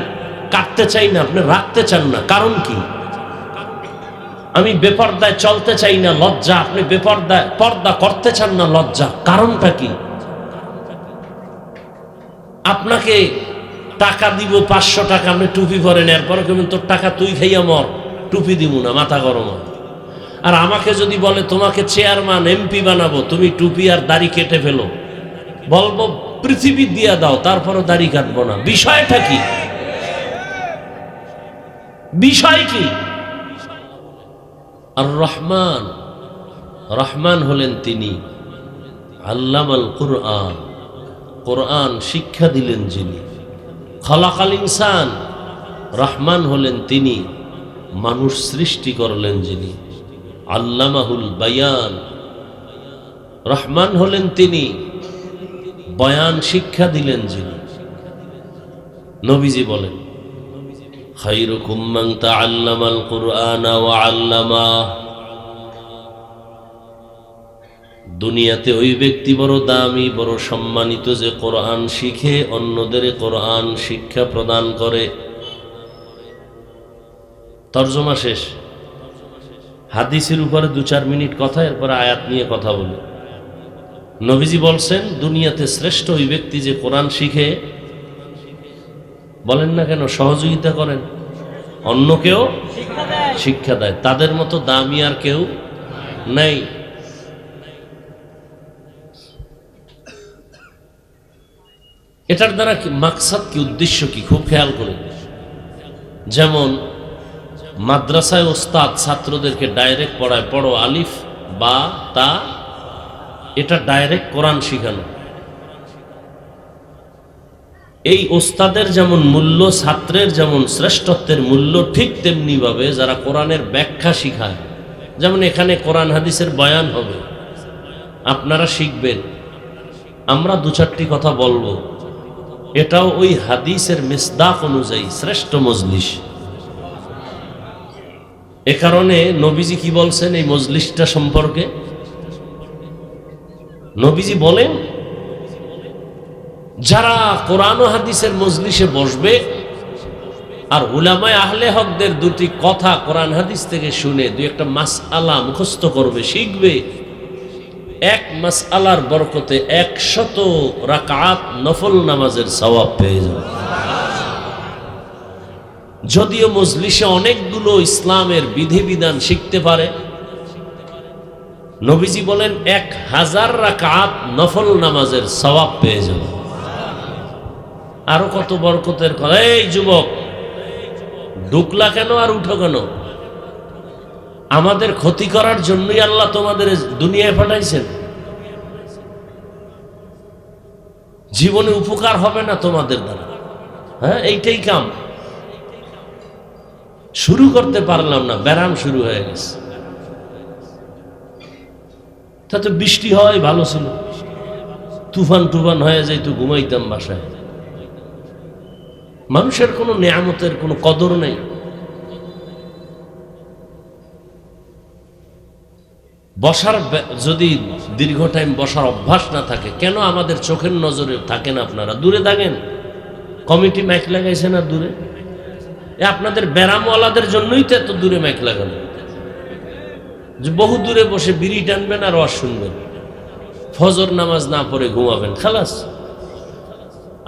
কাটতে চাই না, আপনি রাখতে চান না, কারণ কি? আমি বেপর্দায় চলতে চাই না, লজ্জা, আপনি বেপর্দায় পর্দা করতে চান না, লজ্জা, কারণটা কি? আপনাকে টাকা দিব 500 টাকা, আপনি টুপি পরেন, এরপরে কেমন তোর টাকা তুই খাইয়া মর, টুপি দিব না, মাথা গরম হয়। আর আমাকে যদি বলে তোমাকে চেয়ারম্যান এমপি বানাবো, তুমি টুপি আর দাড়ি কেটে ফেলো, বলবো পৃথিবী দিয়া দাও, তারপরও দাড়ি কাটবো না। বিষয়টা কি? বিষয় কি? আর রহমান, রহমান হলেন তিনি আল্লামাল কুরআন, কোরআন শিক্ষা দিলেন যিনি। খালাকাল ইনসান, রহমান হলেন তিনি মানুষ সৃষ্টি করলেন যিনি। আল্লামাহুল বায়ান, রহমান হলেন তিনি বয়ান শিক্ষা দিলেন যিনি। নবীজি বলেন খায়রুকুম মান তাআল্লামাল কুরআনা ওয়া আল্লামাহ। দুনিয়াতে ওই ব্যক্তি বড় দামি, বড় সম্মানিত যে কোরআন শিখে অন্যদের কোরআন শিক্ষা প্রদান করে। তরজমা শেষ। হাদিসের উপরে 2-4 মিনিট কথা, এরপরে আয়াত নিয়ে কথা বলি। নবীজি বলছেন দুনিয়াতে শ্রেষ্ঠ ওই ব্যক্তি যে কোরআন শিখে, বলেন না কেন, সহযোগিতা করেন, অন্যকেও শিক্ষা দেয়, তাদের মতো দামি আর কেউ নেই। এটার দ্বারা কি মাকসাদ কি, উদ্দেশ্য কি, খুব খেয়াল করে। যেমন মাদ্রাসায় ওস্তাদ ছাত্রদেরকে ডাইরেক্ট পড়ায়, পড়ো আলিফ বা তা, এটা ডাইরেক্ট কোরআন শিখানো। এই ওস্তাদের যেমন মূল্য, ছাত্রের যেমন শ্রেষ্ঠত্বের মূল্য, ঠিক তেমনি ভাবে যারা কোরআনের ব্যাখ্যা শিখায়, যেমন এখানে কোরআন হাদিসের বয়ান হবে, আপনারা শিখবেন, আমরা দু চারটি কথা বলবো, এটাও ওই হাদিসের মিসদাক অনুযায়ী শ্রেষ্ঠ মজলিস। এ কারণে নবীজি কি বলছেন এই মজলিসটা সম্পর্কে? নবীজি বলেন, যারা কোরআন ও হাদিসের মজলিসে বসবে আর উলামায়ে আহলে হকদের দুটি কথা কোরআন হাদিস থেকে শুনে দুই একটা মাসআলা মুখস্থ করবে, শিখবে, এক মাসআলার বরকতে 100 রাকাত নফল নামাজের সওয়াব পেয়ে যাবে। যদিও মজলিসে অনেকগুলো ইসলামের বিধিবিধান শিখতে পারে, নবীজি বলেন 1000 রাকাত নফল নামাজের সওয়াব পেয়ে যাবে। আরো কত বরকতের কথা। এই যুবক, ঢুকলা কেন আর উঠো কেন? আমাদের ক্ষতি করার জন্যই আল্লাহ তোমাদের দুনিয়ায় পাঠাইছেন। জীবনে উপকার হবে না তোমাদের দ্বারা, হ্যাঁ, এইটাই কাম। শুরু করতে পারলাম না, ব্যারাম শুরু হয়ে গেছে। তাতে বৃষ্টি হয় ভালো ছিল, তুফান টুফান হয়ে যাইত, ঘুমাইতাম বাসায়। মানুষের কোনো নেয়ামতের কোনো কদর নেই। বসার যদি দীর্ঘ টাইম বসার অভ্যাস না থাকে, কেন আমাদের চোখের নজরে থাকেন? আপনারা দূরে থাকেন, কমিটি মাইক লাগাইছে না দূরে? আপনাদের ব্যারামওয়ালাদের জন্যই তো এত দূরে মাইক লাগানো, যে বহু দূরে বসে বিড়ি টানবেন আর ওয়াজ শুনবেন, ফজর নামাজ না পড়ে ঘুমাবেন, খালাস।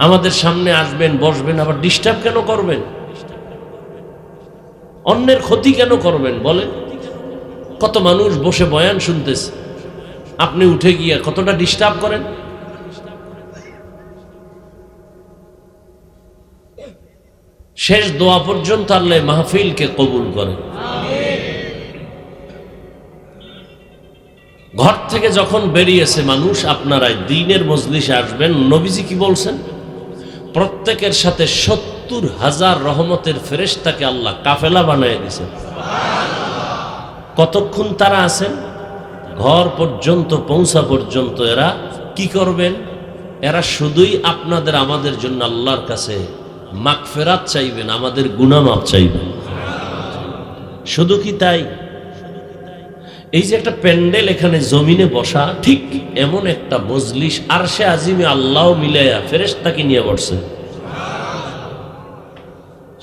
আমাদের সামনে আসবেন, বসবেন, আবার ডিস্টার্ব কেন করবেন? অন্যের ক্ষতি কেন করবেন বলেন? কত মানুষ বসে বয়ান শুনতেছে, আপনি উঠে গিয়ে কতটা ডিস্টার্ব করেন। শেষ দোয়া পর্যন্ত আল্লাহ মাহফিলকে কবুল করেন। ঘর থেকে যখন বেরিয়েছে মানুষ, আপনারা দ্বীনের মজলিসে আসবেন। নবীজি কি বলছেন? প্রত্যেকের সাথে 70,000 রহমতের ফেরেশতাকে আল্লাহ কাফেলা বানিয়ে দিয়েছেন। কতক্ষণ তারা আছেন? ঘর পর্যন্ত পৌঁছা পর্যন্ত। এরা কি করবেন? এরা শুধুই আপনাদের আমাদের জন্য আল্লাহর কাছে মাগফিরাত চাইবেন, আমাদের গুনাহ মাফ চাইবেন। শুধু কি তাই? এই যে একটা প্যান্ডেল এখানে জমিনে বসা, ঠিক এমন একটা মজলিস আরশে আজিমে আল্লাহ মিলাইয়া ফেরেশতাকে নিয়ে বসছে।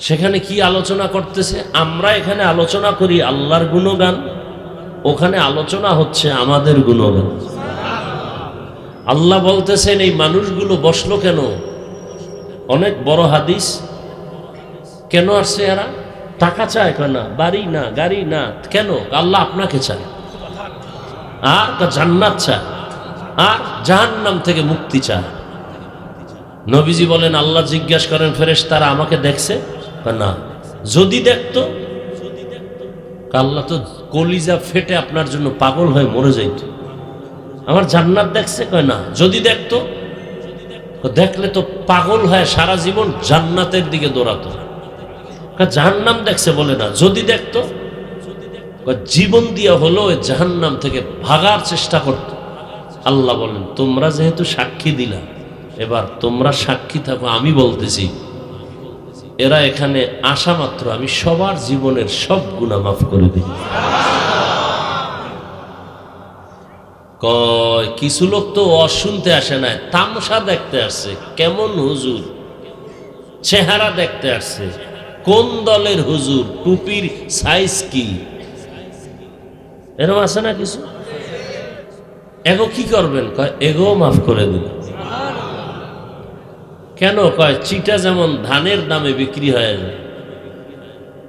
সেখানে কি আলোচনা করতেছে? আমরা এখানে আলোচনা করি আল্লাহর গুণগান, ওখানে আলোচনা হচ্ছে আমাদের গুণগান। আল্লাহ বলতেছেন এই মানুষগুলো বসলো কেন? অনেক বড় হাদিস। কেন আসছে এরা? টাকা চায় না, বাড়ি না, গাড়ি না, কেন? আল্লাহ আপনাকে চায়, আর জান্নাত চায়, আর জাহান্নাম থেকে মুক্তি চায়। নবীজি বলেন, আল্লাহ জিজ্ঞাসা করেন ফেরেশতারা, আমাকে দেখছে না? যদি দেখতো, আল্লাহ তো কলিজা ফেটে আপনার জন্য পাগল হয়ে মরে যাইত। আমার জান্নাত দেখছে? কয় না। যদি দেখতো? দেখলে তো পাগল হয়ে সারা জীবন জান্নাতের দিকে দৌড়াতো। জাহান্নাম দেখছে? বলে না। যদি দেখতো? জীবন দিয়া হলো জাহান্নাম থেকে ভাগার চেষ্টা করত। আল্লাহ বলেন, তোমরা যেহেতু সাক্ষী দিলা, এবার তোমরা সাক্ষী থাকো, আমি বলতেছি এরা এখানে আসা মাত্র আমি সবার জীবনের সব গুনাহ মাফ করে দিই। কয় কিছু লোক তো অশুনতে আসে না, তামসা দেখতে আসছে। কেমন হুজুর? চেহারা দেখতে আসছে। কোন দলের হুজুর? টুপির সাইজ কি? এরকম আছে না কিছু? এগো কি করবেন? কয় এগো মাফ করে দিন। কেন? কয় চিটা যেমন ধানের দামে বিক্রি হয়ে যায়,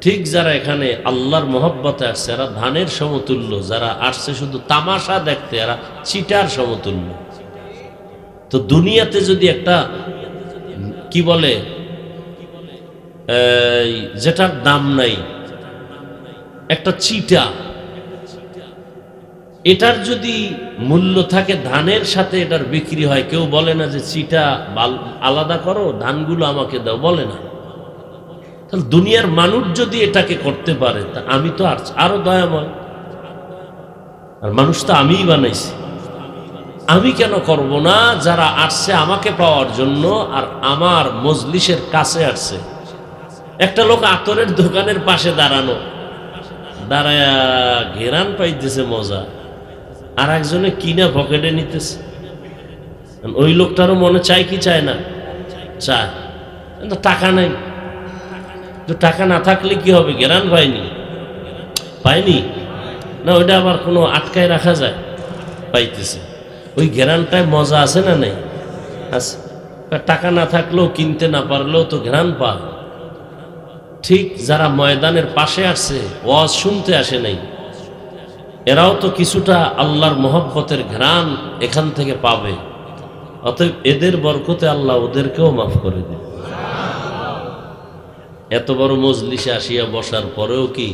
ঠিক যারা এখানে আল্লাহর মহব্বতে আসছে এরা ধানের সমতুল্য, যারা আসছে শুধু তামাশা দেখতে এরা চিটার সমতুল্য। তো দুনিয়াতে যদি একটা কি বলে যেটার দাম নাই, একটা চিটা, এটার যদি মূল্য থাকে ধানের সাথে এটার বিক্রি হয়, কেউ বলে না যে চিটা আলাদা করো, ধানগুলো আমাকে দাও, বলে না। তাহলে দুনিয়ার মানুষ যদি এটাকে করতে পারে তা আমি তো আরো দয়াময়, আর মানুষ তো আমিই বানাইছি, আমি কেন করব না? যারা আসছে আমাকে পাওয়ার জন্য আর আমার মজলিসের কাছে আসছে, একটা লোক আতরের দোকানের পাশে দাঁড়ায় ঘেরান পাইতেছে মজা, আর একজনে কিনা পকেটে নিতেছে। ওই লোকটারও মনে চায় কি চায় না? চায়, কিন্তু টাকা নাই। তো টাকা না থাকলে কি হবে? ঘেরান পায়নি না, ওইটা আবার কোনো আটকায় রাখা যায়? পাইতেছে। ওই ঘেরানটায় মজা আছে না নেই? আছে। টাকা না থাকলেও, কিনতে না পারলেও তো ঘেরান পা। ঠিক যারা ময়দানের পাশে আসছে, ওয়াজ শুনতে আসে নাই, এরাও তো কিছুটা আল্লাহর মহব্বতের ঘ্রাণ এখান থেকে পাবে। অতএব এদের বরকতে আল্লাহ ওদেরকেও মাফ করে দেবে। এত বড় মজলিসে আসিয়া বসার পরেও কি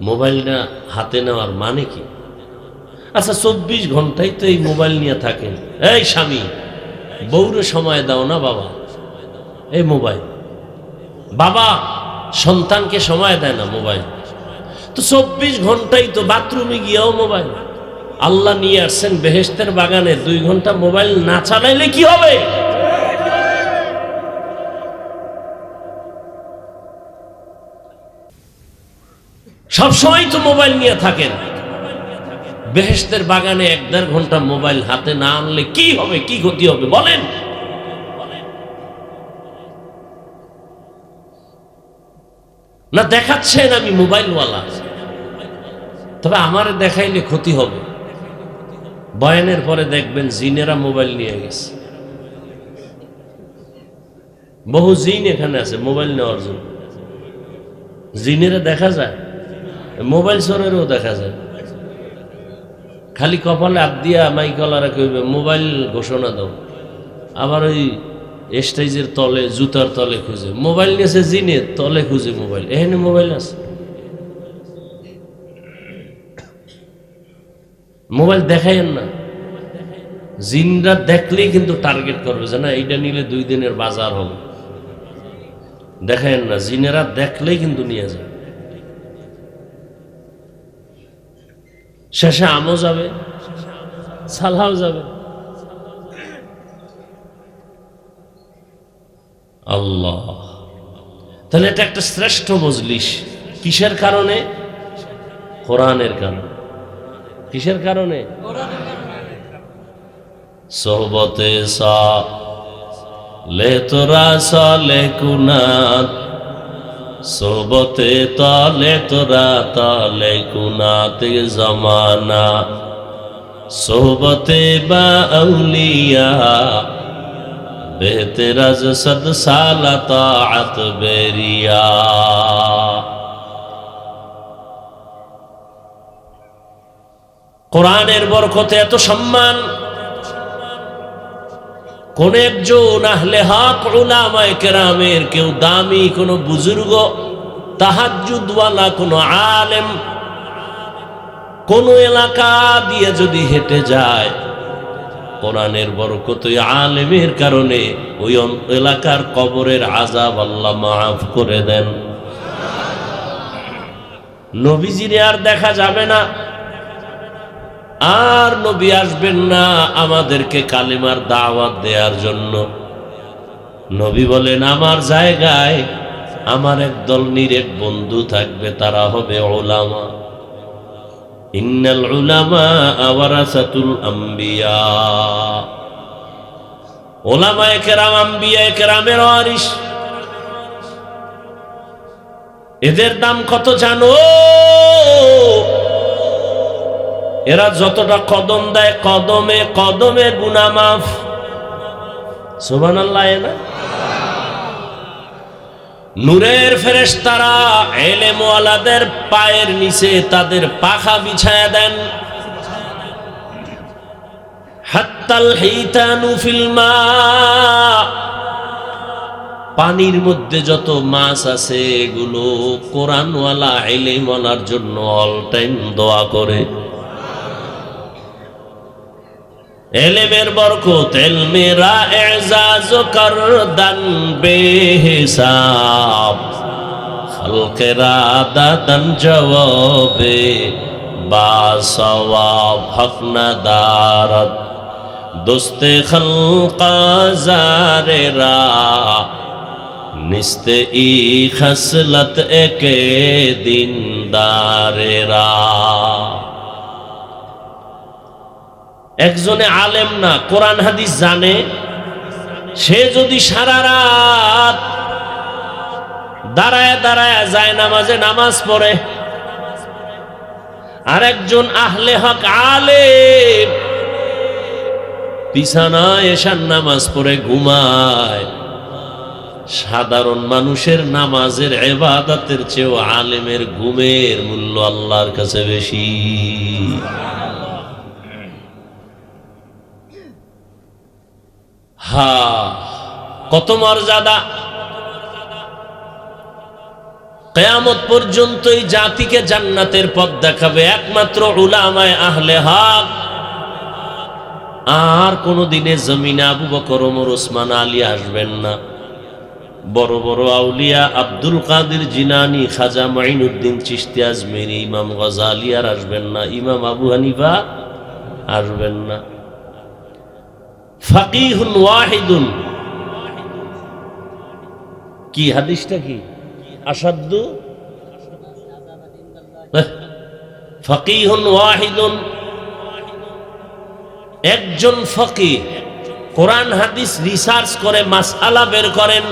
মোবাইলটা হাতে নেওয়ার মানে কি? আচ্ছা, 24 ঘন্টাই তো এই মোবাইল নিয়ে থাকেন। এই স্বামী, বউরে সময় দাও না বাবা, এই মোবাইল। বাবা সন্তানকে সময় দেয় না, মোবাইল। তো 24 ঘন্টাই তো বাথরুমে গিয়েও মোবাইল। আল্লাহ নিয়ে আসছেন বেহেশতের বাগানে, 2 ঘন্টা মোবাইল না চালাইলে কি হবে? সবসময় তো মোবাইল নিয়ে থাকেন। বেহেশতের বাগানে 1-1.5 ঘন্টা মোবাইল হাতে না আনলে কি হবে? কি ক্ষতি হবে বলেন? না দেখাচ্ছেন আমি মোবাইলওয়ালা, তবে আমারে দেখাইলে ক্ষতি হবে। বয়ানের পরে দেখবেন জিনেরা মোবাইল নিয়ে গেছে। বহু জিন এখানে আছে মোবাইল নেওয়ার জন্য। জিনেরা দেখা যায়, মোবাইল চোরেরও দেখা যায়। খালি কপালে হাত দিয়া মাইকলারা কইবে মোবাইল ঘোষণা দাও, আবার ওই স্টেজের তলে, জুতার তলে খুঁজে মোবাইল নিয়েছে, জিনের তলে খুঁজে মোবাইল। এখানে মোবাইল আছে। মোবাইল দেখাইন না, জিনরা দেখলেই কিন্তু টার্গেট করবে যে না এইটা নিলে 2 দিনের বাজার হবে। দেখাইন না, জিনেরা দেখলেই কিন্তু নিয়ে যায়। শেষে আমও যাবে, সালাও যাবে। আল্লাহ, তাহলে এটা একটা শ্রেষ্ঠ মজলিস। কিসের কারণে? কোরআনের কারণে। কিসের কারণে? সোহবতে সালে তোরা সালে কুনাত, সোহবতে তালে তোরা তালে কুনাত জমানা, সোহবতে বা আউলিয়া বেহতেরাজ সদ সালা তাআত বেরিয়া। কোরআনের বরকতে এত সম্মান। কোন একজন আহলে হক উলামায়ে কেরামের কেউ দামি কোন বুজুর্গ, তাহাজ্জুদওয়ালা কোন আলেম কোন এলাকা দিয়ে যদি হেঁটে যায়, কোরআনের বরকতে আলেমের কারণে ওই এলাকার কবরের আযাব আল্লাহ মাফ করে দেন। নবীজিরে আর দেখা যাবে না, আর নবী আসবেন না আমাদেরকে কালিমার দাওয়াত দেওয়ার জন্য। নবী বলেন আমার জায়গায় আমার একদল নিরেট বন্ধু থাকবে, তারা হবে উলামা। ইন্নাল উলামা ওয়ারাসাতুল আম্বিয়া। উলামায়ে কেরাম আম্বিয়ায়ে কেরামের ওয়ারিস। এদের দাম কত জানো? এরা যতটা কদম দেয়, কদমে কদমে গুনাহ মাফ। সুবহানাল্লাহ। না নূরের ফেরেশতারা ইলম ওয়ালাদের পায়ের নিচে তাদের পাখা বিছায়া দেন। হাত্তাল হিতানু ফিল মা, পানির মধ্যে যত মাছ আছে এগুলো কোরআনওয়ালা ইলমওয়ালার জন্য অল টাইম দোয়া করে। ইলমের বরকত ইলমেরা ইজাজ করদান বেহিসাব, খালকেরা দাদান জওয়াবে বা সওয়াব, হক না দারত দোস্তে খলকা জারেরা, নিস্তে ই খসলত একে দিনদারেরা। একজনে আলেম না, কোরআন হাদিস জানে, সে যদি সারা রাত দাঁড়ায় দাঁড়ায় যায় নামাজে নামাজ পড়ে, আর একজন আহলে হক আলেম বিছানায় এশার নামাজ পড়ে ঘুমায়, সাধারণ মানুষের নামাজের ইবাদতের চেয়েও আলেমের ঘুমের মূল্য আল্লাহর কাছে বেশি। কত মর্যাদা! কিয়ামত পর্যন্ত এই জাতিকে জান্নাতের পথ দেখাবে একমাত্র উলামায়ে আহলে হক। আর কোনদিনে জমিনে আবু বকর, ওমর, ওসমান, আলী আসবেন না। বড় বড় আউলিয়া আব্দুল কাদের জিলানী, খাজা মুঈনুদ্দিন চিশতি আজমেরি, ইমাম গজালি আর আসবেন না, ইমাম আবু হানিফা আসবেন না। ফাকিহুন ওয়াহিদুন, কি হাদিসটা কি? আসাদ্দু ফাকিহুন ওয়াহিদুন, একজন ফকিহ কোরআন হাদিস রিসার্চ করে মাসআলা বের করেন,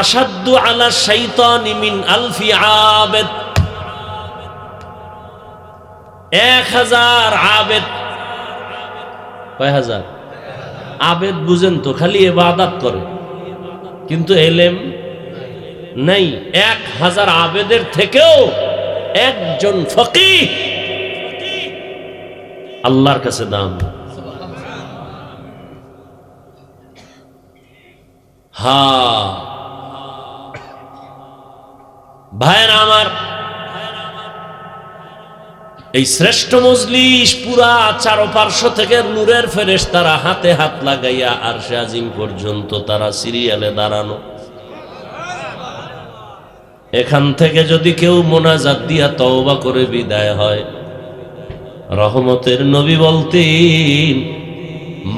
আসাদ্দু আলা শাইতানি মিন আলফি আবেদ, 1000 আবেদ। কয় হাজার আবেদ? বুঝেন তো, খালি ইবাদত করে কিন্তু ইলম নাই। 1000 আবেদের থেকেও একজন ফকিহ আল্লাহর কাছে দাম। ভাইরা আমার, এই শ্রেষ্ঠ মজলিস পুরা চারপার্শ্ব থেকে নূরের ফেরেশতারা হাতে হাত লাগাইয়া আরশে আজিম পর্যন্ত তারা সিরিয়ালে দাঁড়ানো। এখান থেকে যদি কেউ মোনাজাত দিয়া তওবা করে বিদায় হয়, রহমতের নবী বলতেন,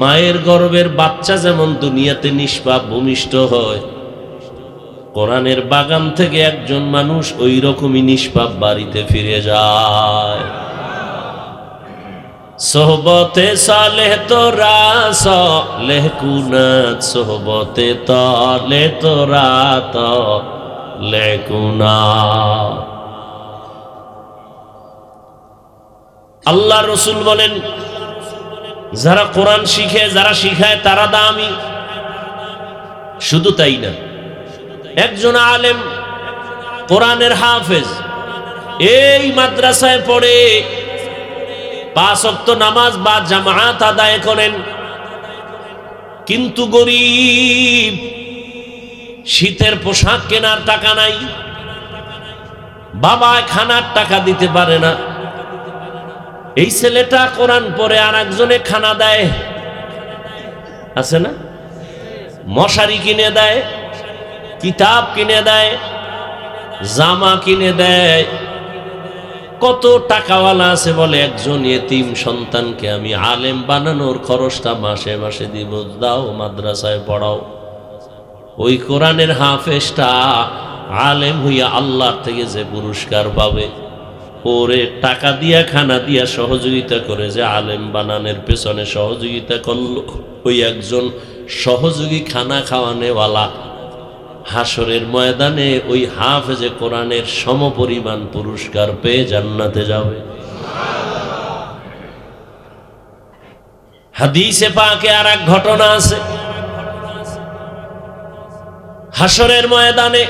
মায়ের গর্ভের বাচ্চা যেমন দুনিয়াতে নিষ্পাপ ভূমিষ্ঠ হয়, কোরআনের বাগান থেকে একজন মানুষ ওই রকমই নিষ্পাপ বাড়িতে ফিরে যায়। সোহবতে সালেহ তোরা সালেহ কুনাত, সোহবতে তালে তোরা তালে কুনাত। আল্লাহ রসুল বলেন, যারা কোরআন শিখে, যারা শিখায় তারা দামি। শুধু তাই না, একজন আলেম কোরআনের হাফেজ এই মাদ্রাসায় পড়ে 5 ওয়াক্ত নামাজ বা জামাত আদায় করেন, কিন্তু গরিব, শীতের পোশাক কেনার টাকা নাই, বাবা খানার টাকা দিতে পারে না। এই ছেলেটা কোরআন পড়ে আর একজনে খানা দেয়, আছে না? মশারি কিনে দেয়, কিতাব কিনে দেয়, জামা কিনে দেয়। কত টাকাওয়ালা আছে বলে, একজন ইতিম সন্তানকে আমি আলেম বানানোর খরচটা মাসে মাসে দিব, দাও মাদ্রাসায় পড়াও। ওই কোরআনের হাফেজটা আলেম হইয়া আল্লাহর থেকে যে পুরস্কার পাবে, ওরে টাকা দিয়া খানা দিয়া সহযোগিতা করে যে আলেম বানানোর পেছনে সহযোগিতা করলো, ওই একজন সহযোগী খানা খাওয়ানেওয়ালা হাসরের ময়দানে ওই হাফেজে কোরআনের সমপরিমাণ পুরস্কার পেয়ে জান্নাতে যাবে। হাদিসে পাকে আর এক ঘটনা আছে, হাসরের ময়দানে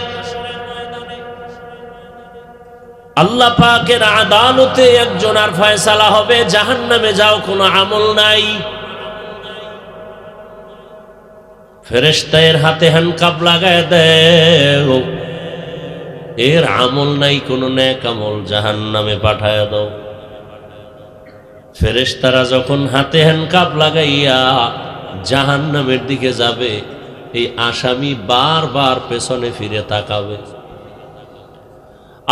আল্লাহ পাকের আদালতে একজনের ফয়সালা হবে, জাহান্নামে যাও, কোনো আমল নাই। ফেরেশতা এর হাতে হ্যান্ডকাপ লাগায় দেও, এর আমল নাই, কোনো নেক আমল, জাহান্নামে পাঠায় দাও। ফেরেশতারা যখন হাতে হ্যান্ডকাপ লাগাইয়া জাহান্নামের দিকে যাবে, এই আসামি বারবার পেছনে ফিরে তাকাবে।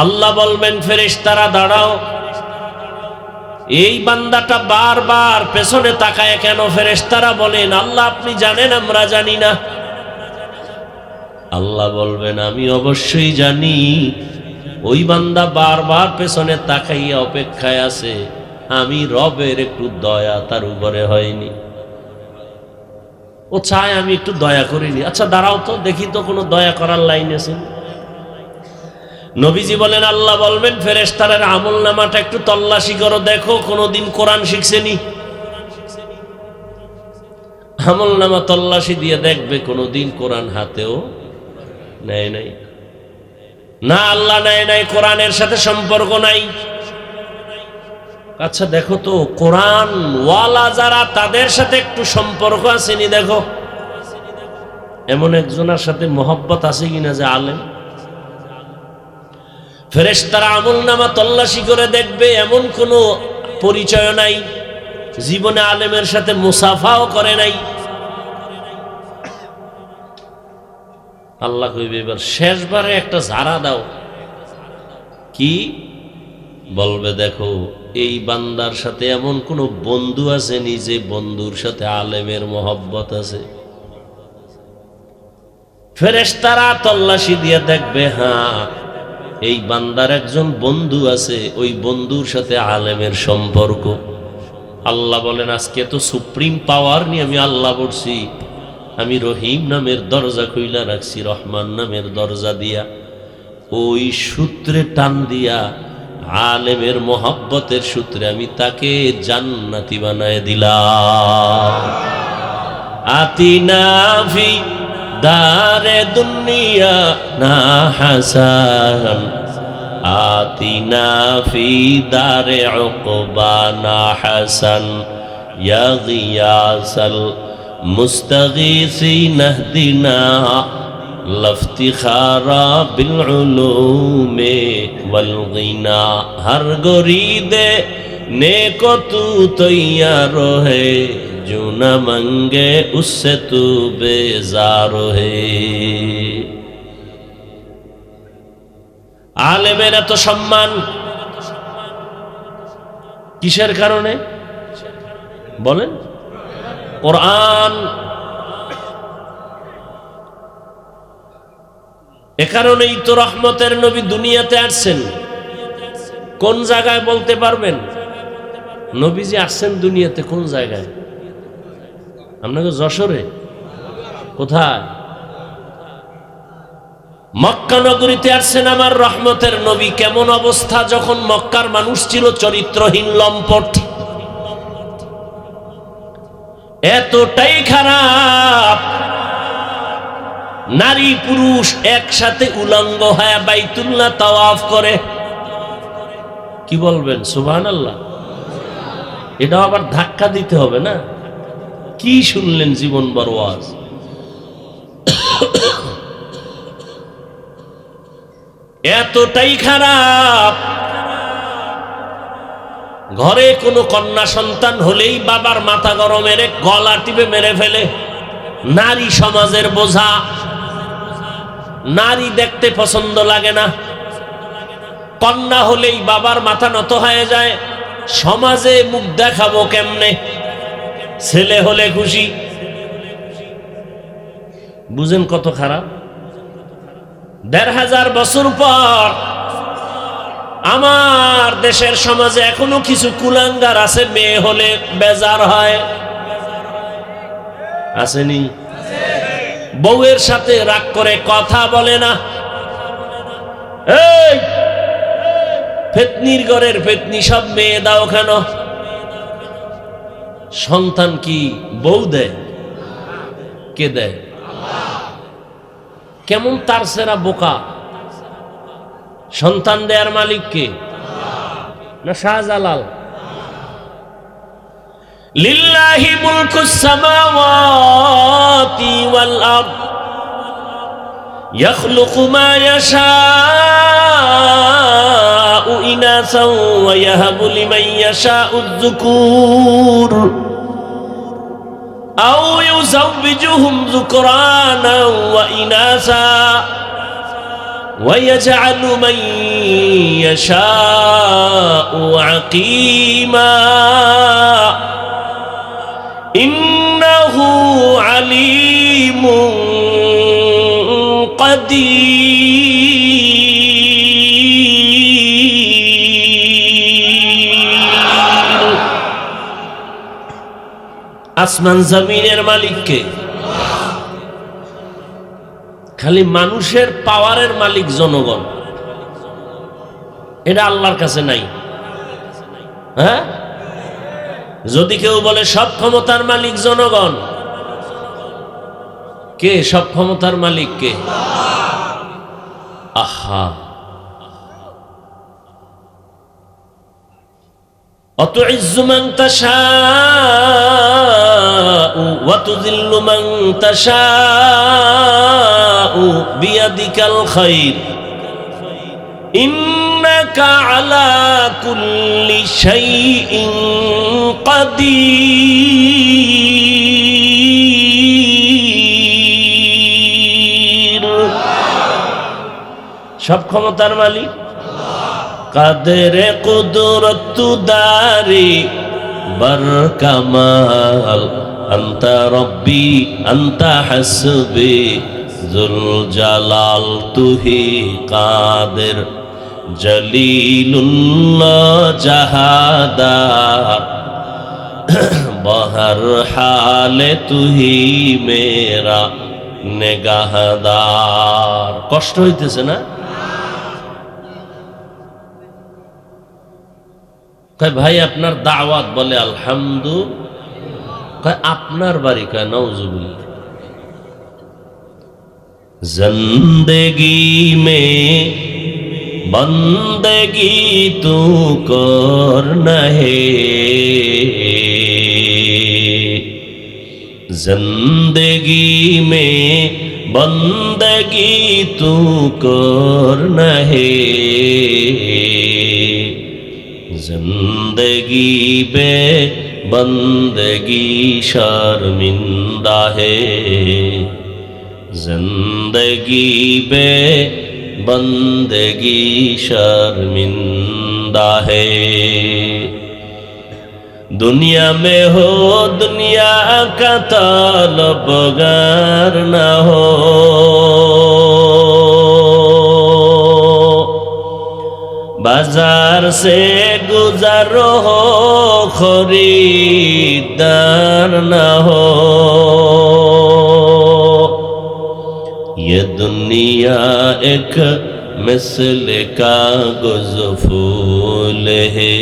আল্লাহ বলবেন, ফেরেশতারা দাঁড়াও, এই বান্দাটা বারবার পেছনে তাকায় কেন? ফেরেশতারা বলেন, আল্লাহ আপনি জানেন, আমরা জানি না। আল্লাহ বলবেন, আমি অবশ্যই জানি, ওই বান্দা বারবার পেছনে তাকাইয়া অপেক্ষায় আছে, আমি রবের একটু দয়া তার উপরে হয়নি, ও চায় আমি একটু দয়া করিনি। আচ্ছা দাঁড়াও তো, দেখি তো কোনো দয়া করার লাইন আছে। নবীজি বলেন, আল্লাহ বলবেন, ফেরেশতাদের আমল নামাটা একটু তল্লাশি করো, দেখো কোনোদিন কোরআন শিখছেনি। আমল নামা তল্লাশি দিয়ে দেখবে কোনোদিন কোরআন হাতেও নেয় নাই। না, আল্লাহ নেয় নাই, কোরআনের সাথে সম্পর্ক নাই। আচ্ছা দেখো তো, কোরআন ওয়ালা যারা, তাদের সাথে একটু সম্পর্ক আসেনি দেখো, এমন একজনের সাথে মহব্বত আছে কিনা যে আলেম। ফেরেশতারা আমল নামা তল্লাশি করে দেখবে, এমন কোনো পরিচয় নাই, জীবনে আলেমের সাথে মুসাফাও করে নাই। আল্লাহ কইবে, এবার শেষবারে একটা ঝাড়া দাও। কি বলবে? দেখো এই বান্দার সাথে এমন কোন বন্ধু আছে নি যে বন্ধুর সাথে আলেমের মহব্বত আছে? ফেরেশতারা তল্লাশি দিয়ে দেখবে, হ্যাঁ এই বান্দার একজন বন্ধু আছে, ওই বন্ধুর সাথে আলেমের সম্পর্ক। আল্লাহ বলেন, আজকে তো সুপ্রিম পাওয়ার নিয়ে আমি আল্লাহ বলছি, আমি রহিম নামের দরজা খুইলা রাখছি, রহমান নামের দরজা দিয়া, ওই সূত্রে টান দিয়া আলেমের মোহাব্বতের সূত্রে আমি তাকে জান্নাতি বানায় দিলাম। আতিনা ফি দারে দুনিয়া না হাসান, আতিনা ফি দারে উকবা না হাসান, ইয়া গিয়াসাল মুস্তাগীসিন ইহদিনা লফতিখারা বিল উলুমে ওয়াল গিনা। হর গরিদে নেকো তু তৈয়ার হে, जो न मंगे उससे तू बेजार है। আলেমের এত সম্মান কিসের কারণে বলেন? কোরআন। এ কারণেই তো রহমতের নবী দুনিয়াতে আসছেন। কোন জায়গায় বলতে পারবেন নবীজি আসছেন দুনিয়াতে? কোন জায়গায়? আপনাকে যশোরে? কোথায়? মক্কা নগরীতে আসছেন আমার রহমতের নবী। কেমন অবস্থা যখন মক্কার মানুষ ছিল চরিত্রহীন, লম্পট, এতটাই খারাপ, নারী পুরুষ একসাথে উলঙ্গ হয়ে বাইতুল্লাহ তাওয়াফ করে। কি বলবেন? সুবহানাল্লাহ। এটা আবার ধাক্কা দিতে হবে না? কি শুনলেন জীবন বরওয়াজ? এতটাই খারাপ, ঘরে কোনো কন্যা সন্তান হলেই বাবার মাথা গরম, মেরে গলা টিপে মেরে ফেলে। নারী সমাজের বোঝা, নারী দেখতে পছন্দ লাগে না। কন্যা হলেই বাবার মাথা নত হয়ে যায়, সমাজে মুখ দেখাবো কেমনে? ছেলে হলে খুশি। বুঝেন কত খারাপ? ১৫০০ বছর পর আমার দেশের সমাজে এখনো কিছু কুলাঙ্গার আছে, মেয়ে হলে বেজার হয়। আসেনি? বউয়ের সাথে রাগ করে কথা বলে না। এই ফেতনির ঘরের ফেতনি সব মেয়ে দাও কেন? সন্তান কি বউ দেয়? কে দেয়? কেমন তার সেরা বোকা? সন্তান দেয়ার মালিক কে? না শাহজালাল? লিল্লাহি মুলকুস সামাওয়াতি ওয়াল আরদ ইয়াখলুকু মা ইয়াশাউ ইনাসাও ওয়া ইয়াহাবু লিমান ইয়াশাউ যুকুর আও ইউযাওবিজুহুম যুকরানাও ওয়া ইনাসা ويجعل من يشاء عقيما إنه عليم قدير আসমান জমিনের মালিক কে? খালি মানুষের পাওয়ারের মালিক জনগণ, এটা আল্লাহর কাছে নাই। হ্যাঁ, যদি কেউ বলে সব ক্ষমতার মালিক জনগণ, কে সব ক্ষমতার মালিক? কে? আহা, অতুইজ্জু মান তাশাউ ওয়া তুযিল্লু মান তাশাউ বিয়াদিকাল খায়র ইন্নাকা আলা কুল্লি শাইইন কাদির। সব ক্ষমতার মালিক কাদেরে কুদরত দারি বর কামাল আনতা রব্বি আনতা হাসবি জুল জালাল তুহি কাদের জলিলুল্লাহ জাহাদার বহর হালে তুহি মেরা নেগাহদার। কষ্ট হইতেছে না? কয় ভাই আপনার দাওয়াত, বলে আলহামদুলিল্লাহ। কয় আপনার বাড়ি? কয় নাউজুবিল্লাহ। জিন্দেগি মে বন্দেগি তু করনা হে, জিন্দেগি মে বন্দেগি তু করনা হে, जिंदगी बे बंदगी शर्मिंदा है, जिंदगी बे बंदगी शर्मिंदा है। दुनिया में हो दुनिया का तलबगार न हो, बाजार से गुजर हो खरीदार न हो। ये दुनिया एक मिसल कागज़ फूल है,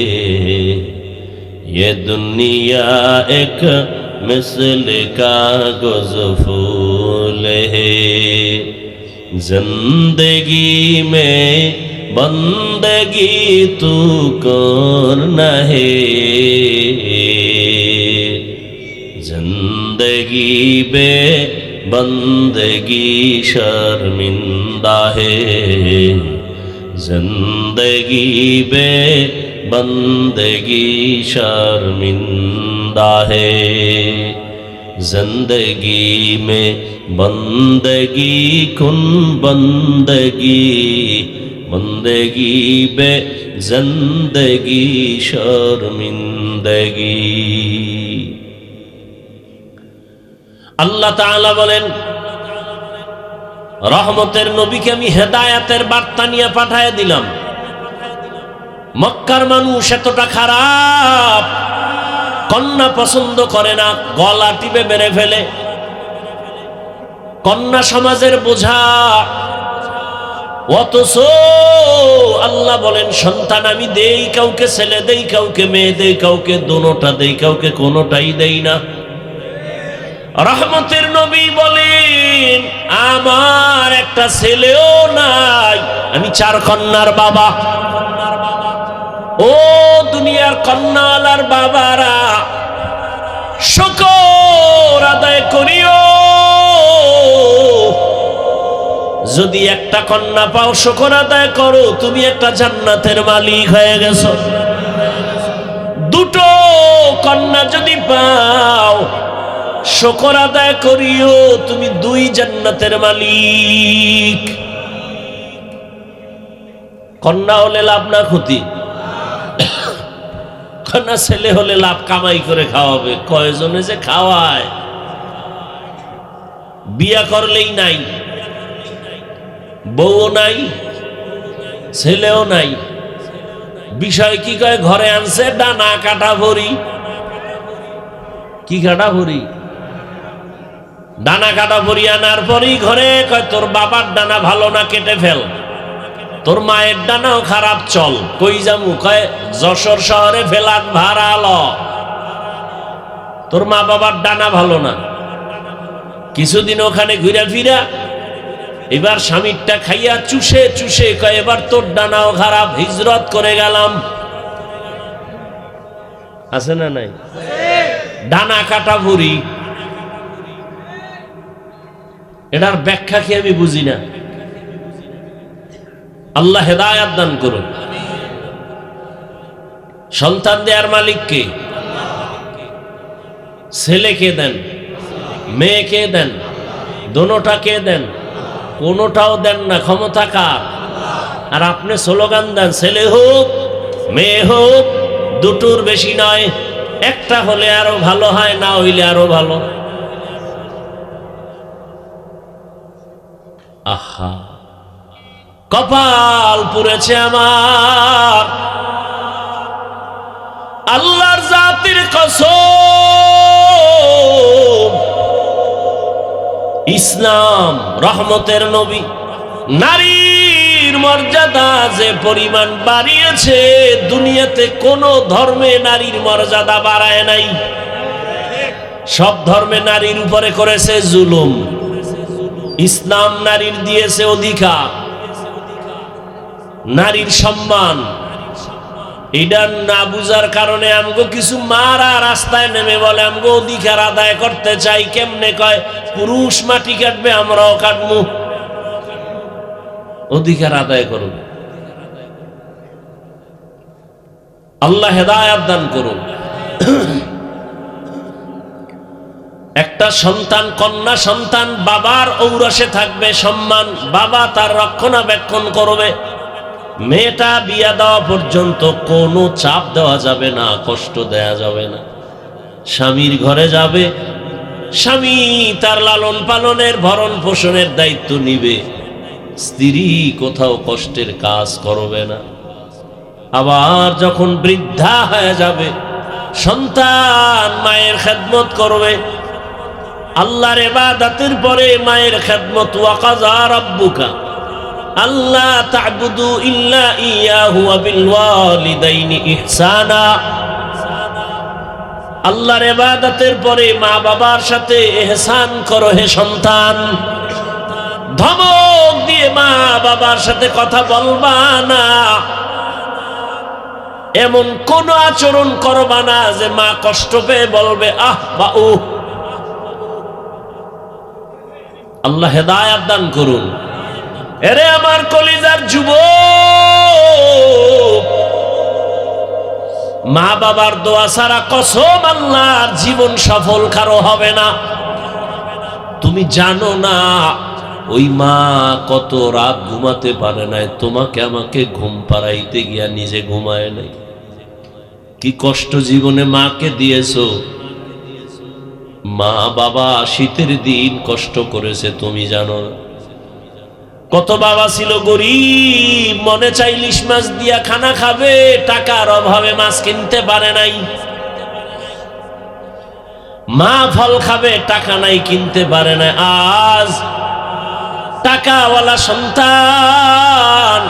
ये दुनिया एक मिसल कागज़ फूल है। जिंदगी में बंदगी तू करना है, जिंदगी बे बंदगी शर्मिंदा है, जिंदगी बे बंदगी शर्मिंदा है। जिंदगी में बंदगी कुन बंदगी, बंदगी बे जिंदगी शर्मिंदगी। আল্লাহ তাআলা বলেন, রহমতের নবীকে আমি হেদায়েতের বার্তা নিয়ে পাঠিয়ে দিলাম। মক্কার মানুষ এতটা খারাপ, কন্যা পছন্দ করে না, গলা টিপে মেরে ফেলে, কন্যা সমাজের বোঝা। অথচ আল্লাহ বলেন সন্তান আমি দেই, কাউকে ছেলে দেই, কাউকে মেয়ে দেই, কাউকে দোনোটা দেই, কাউকে কোনোটাই দেই না। রহমতের নবী বলেন দিন আমার একটা ছেলেও নাই, আমি 4 কন্যার বাবা। ও দুনিয়ার কন্যাওয়ালার বাবারা, শুকর আদায় করিও। যদি একটা কন্যা পাও, শুকর আদায় করো, তুমি একটা জান্নাতের মালিক হয়ে গেছো। 2 কন্যা যদি পাও, শুকর আদায় করিও, তুমি 2 জান্নাতের মালিক। কন্যা হলে লাভ না ক্ষতি? কন্যা ছেলে হলে লাভ, কামাই করে খাওয়াবে। কয়জনে যে খাওয়ায়, বিয়া করলেই নাই, বউও নাই, ছেলেও নাই। বিষয় কি কয়, ঘরে আনছে ডানা কাটা ভরি। কি কাটা ভরি? ডানা কাটা ভরি আনার পরই ঘরে কয়, তোর বাবার ডানা ভালো না, কেটে ফেল। তোর মায়ের ডানাও খারাপ, চল। কই যামু? কয় যশোর শহরে ফেলান ভাড়া ল। তোর মা বাবার ডানা ভালো না। কিছুদিন ওখানে ঘুরে ফিরা, এবার স্বামীরটা খাইয়া চুষে চুষে কয়, এবার তোর ডানাও খারাপ, হিজরত করে গেলাম। আছে না নাই? ডানা কাটা ভুরি, এটার ব্যাখ্যা কি আমি বুঝি না। আল্লাহ হেদায়াত দান করুন। সন্তান দেয়ার মালিক কে? ছেলেকে দেন, মেয়েকে দেন, দোনোটাকে দেন, কোনোটাও দেন না। ক্ষমতা কার? আর আপনি স্লোগান দেন, ছেলে হোক মেয়ে হোক, 2টোর বেশি নয়, একটা হলে আরো ভালো হয়, না হইলে আরো ভালো। আহা, কপাল পুড়েছে আমার। আল্লাহর জাতির কসম, ইসলাম রহমতের নবী নারীর মর্যাদা যে পরিমাণ বাড়িয়েছে, দুনিয়াতে কোনো ধর্মে নারীর মর্যাদা বাড়ায় নাই। সব ধর্মে নারীর উপরে করেছে জুলুম, ইসলাম নারীর দিয়েছে অধিকার, নারীর সম্মান। এটা না বুঝার কারণে আমগো কিছু মারা রাস্তায় নেমে বলে আমগো অধিকার আদায় করতে চাই। কেমনে কয়, পুরুষ মাটি কাটবে, আমরাও কাটবো। অধিকার আদায় করুন। আল্লাহ হেদায়াত দান করুন। একটা সন্তান, কন্যা সন্তান, বাবার ঔরসে থাকবে সম্মান, বাবা তার রক্ষণাবেক্ষণ করবে। মেয়েটা বিয়া দেওয়া পর্যন্ত কোনো চাপ দেওয়া যাবে না, কষ্ট দেয়া যাবে না। স্বামীর ঘরে যাবে, স্বামী তার লালন পালনের, ভরণ পোষণের দায়িত্ব নিবে। স্ত্রী কোথাও কষ্টের কাজ করবে না। আবার যখন বৃদ্ধা হয়ে যাবে, সন্তান মায়ের খেদমত করবে। আল্লাহর ইবাদতের পরে মায়ের খেদমত। ওয়া কাযা রাব্বুকা আল্লা তা'বুদু ইল্লা ইয়াহু ওয়া বিল ওয়ালিদাইনি ইহসানা। আল্লাহর ইবাদতের পরে মা বাবার সাথে ইহসান করো হে সন্তান। ধমক দিয়ে মা বাবার সাথে কথা বলবা না, এমন কোন আচরণ করবা না যে মা কষ্ট পেয়ে বলবে আহ বা ও। আল্লাহ হেদায়াত দান করুন। এরে আমার কলিজার যুবক, মা বাবার দোয়া ছাড়া কসম আল্লাহর জীবন সফল কারো হবে না। তুমি জানো না ওই মা কত রাত ঘুমাতে পারে নাই, তোমাকে আমাকে ঘুম পাড়াইতে গিয়া নিজে ঘুমায় নাই। কি কষ্ট জীবনে মাকে দিয়েছো। মা বাবা শীতের দিন কষ্ট করেছে, তুমি জানো না। কত বাবা ছিল গরিব, মনে চাই ইলিশ মাছ দিয়া খানা খাবে, টাকার অভাবে মাছ কিনতে পারে নাই। মা ফল খাবে, টাকা নাই, কিনতে পারে না। আজ টাকাওয়ালা সন্তান,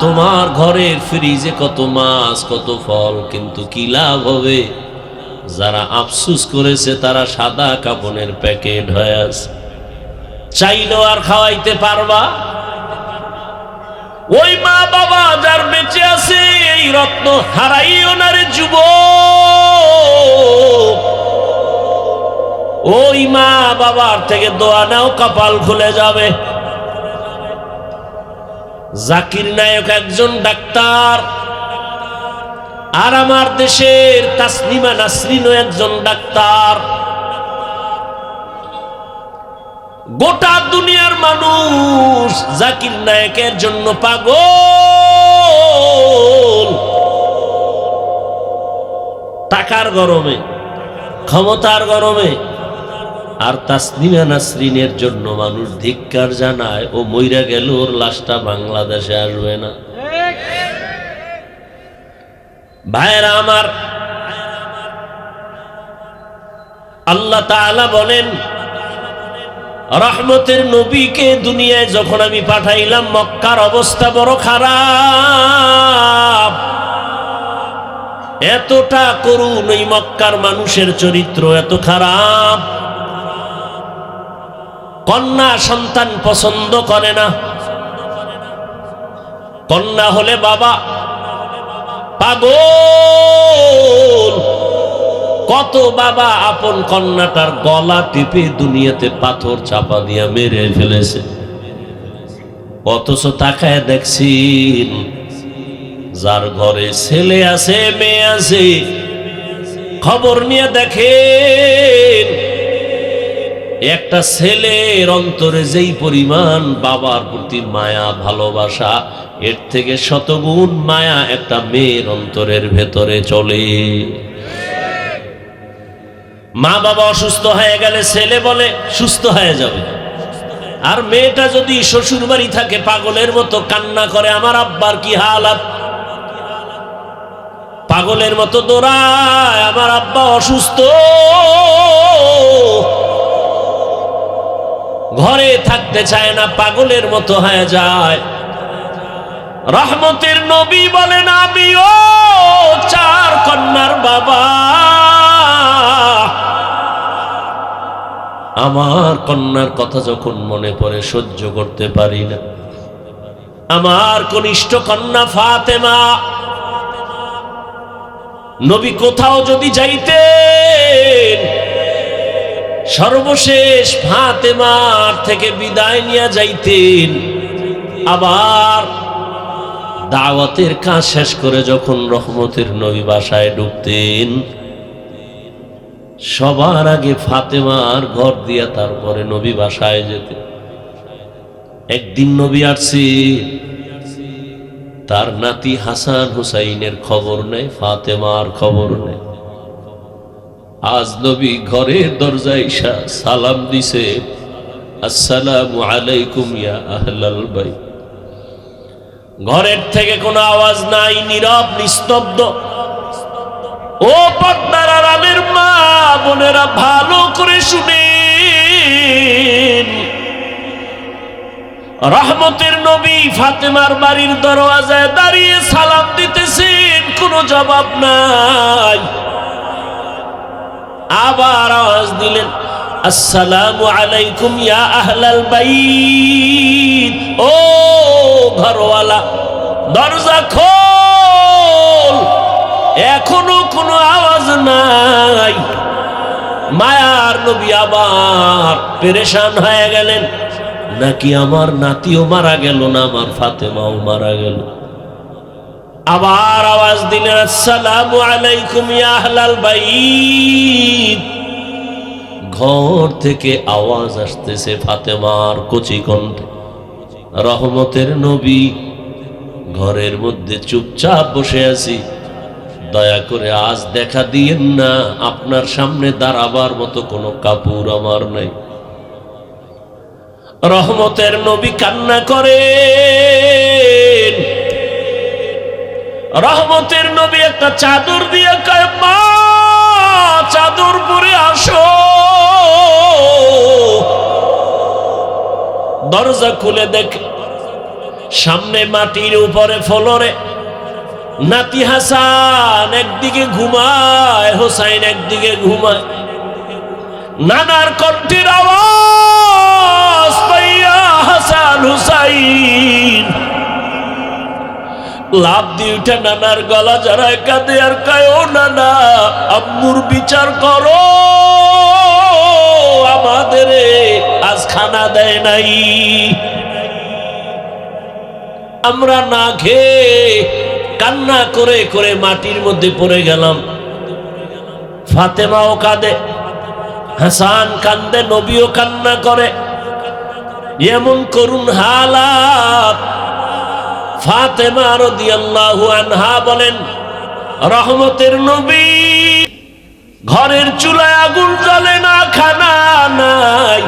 তোমার ঘরের ফ্রিজে কত মাছ কত ফল, কিন্তু কি লাভ হবে? যারা আফসুস করেছে তারা সাদা কাপড়ের প্যাকেট হয়ে আছে। চাইলেও আর খাওয়াইতে পারবা? ওই মা বাবা যার বেঁচে আছে এই রত্ন হারাইও না রে যুবক। ওই মা বাবার থেকে দোয়া নাও, কপাল খুলে যাবে। জাকির নায়ক একজন ডাক্তার, আর আমার দেশের তাসলিমা নাসরিনও একজন ডাক্তার। গোটা দুনিয়ার মানুষ জাকির নায়কের জন্য পাগল। টাকার গরমে, ক্ষমতার গরমে। আর তাসলিমা নাসরিনের জন্য মানুষ ধিক্কার জানায়। ও মইরা গেল, ওর লাশটা বাংলাদেশে আসবে না। ভাইরা আমার, আল্লাহ তাআলা বলেন, রহমতের নবীকে দুনিয়ায় যখন আমি পাঠাইলাম মক্কার অবস্থা বড় খারাপ। এতটা করুণ এই মক্কার মানুষের চরিত্র, এত খারাপ। কন্যা সন্তান পছন্দ করে না। কন্যা হলে বাবা পাগল। কত বাবা আপন কন্যাটার গলা টিপে দুনিয়াতে পাথর চাপা দিয়া মেরে ফেলেছে। অথচ তাকায় দেখছেন, যার ঘরে ছেলে আছে মেয়ে আছে, খবর নিয়ে দেখেন একটা ছেলের অন্তরে যেই পরিমাণ বাবার প্রতি মায়া ভালোবাসা, এর থেকে শতগুণ মায়া একটা মেয়ের অন্তরের ভেতরে চলে। মা বাবা অসুস্থ হয়ে গেলে ছেলে বলে সুস্থ হয়ে যাবে, আর মেয়েটা যদি শ্বশুর বাড়ি থাকে পাগলের মতো কান্না করে, আমার আব্বার কি হালাত। পাগলের মতো দৌড়ায়, আমার আব্বা অসুস্থ। ঘরে থাকতে চায় না, পাগলের মতো হয়ে যায়। রহমতের নবী বলেন, আমিও 4 কন্যার বাবা। আমার কন্যার কথা যখন মনে পড়ে সহ্য করতে পারি না। আমার কনিষ্ঠ কন্যা ফাতেমা, নবী কোথাও যদি যাইতেন সর্বশেষ ফাতেমার থেকে বিদায় নিয়ে যাইতেন। আবার দাওয়াতের কাজ শেষ করে যখন রহমতের নবী বাসায় ঢুকতেন, সবার আগে ফাতেমার ঘর দিয়া তারপরে নবী বাসায় যেতেন। একদিন নবী আসছে, তার নাতি হাসান হুসাইনের খবর নেই, ফাতেমার খবর নেই। আজ নবী ঘরের দরজায় সালাম দিছে, আসসালামু আলাইকুম ইয়া আহলাল বাইত। ঘরের থেকে কোনো আওয়াজ নাই, নীরব নিস্তব্ধ। ও পর্দার আড়ালের মা বোনেরা ভালো করে শুনেন, রহমতের নবী ফাতেমার বাড়ির দরওয়াজায় দাঁড়িয়ে সালাম দিতেছেন, কোনো জবাব নাই। আবার আওয়াজ দিলেন, আসসালামু আলাইকুম ইয়া আহলাল বাইত। ও ঘরওয়ালা, দরজা খোল। এখনো কোনো আওয়াজ নাই। মায়ার নবী আবার পেরেশান হয়ে গেলেন, নাকি আমার নাতিও মারা গেল না, আমার ফাতেমাও মারা গেল। আবার আওয়াজ দিলেন, আসসালামু আলাইকুম ইয়া আহলাল বাইত। ঘর থেকে আওয়াজ আসতেছে ফাতেমার কচি কণ্ঠে। রহমতের নবী, ঘরের মধ্যে চুপচাপ বসে আছি, দয়া করে আজ দেখা দিয়েন না, আপনার সামনে দাঁড়াবার মতো কোনো কাপড় আমার নাই। রহমতের নবী কান্না করেন। রহমতের নবী একটা চাদর দিয়ে কয়, মা চাদর পরে আসো। দরজা খুলে দেখে সামনে মাটির উপরে ফ্লোরে নাতি হাসান একদিকে ঘুমায়, হোসাইন একদিকে ঘুমায়। নানার কণ্ঠের আওয়াজ লাভ দিয়ে উঠে নানার গলা জড়ায় কাঁদে আর কয়, ও নানা, আম্মুর বিচার করো, আমাদের আজ খানা দেয় নাই, আমরা না খেয়ে কান্না করে করে মাটির মধ্যে পড়ে গেলাম। ফাতেমাও কাঁদে, হাসান কান্দে, নবীও কান্না করে। এমন করুণ হালাত। ফাতেমা রাদিয়াল্লাহু আনহা বলেন, রহমতের নবী, ঘরের চুলায় আগুন জ্বলে না, খানা নাই,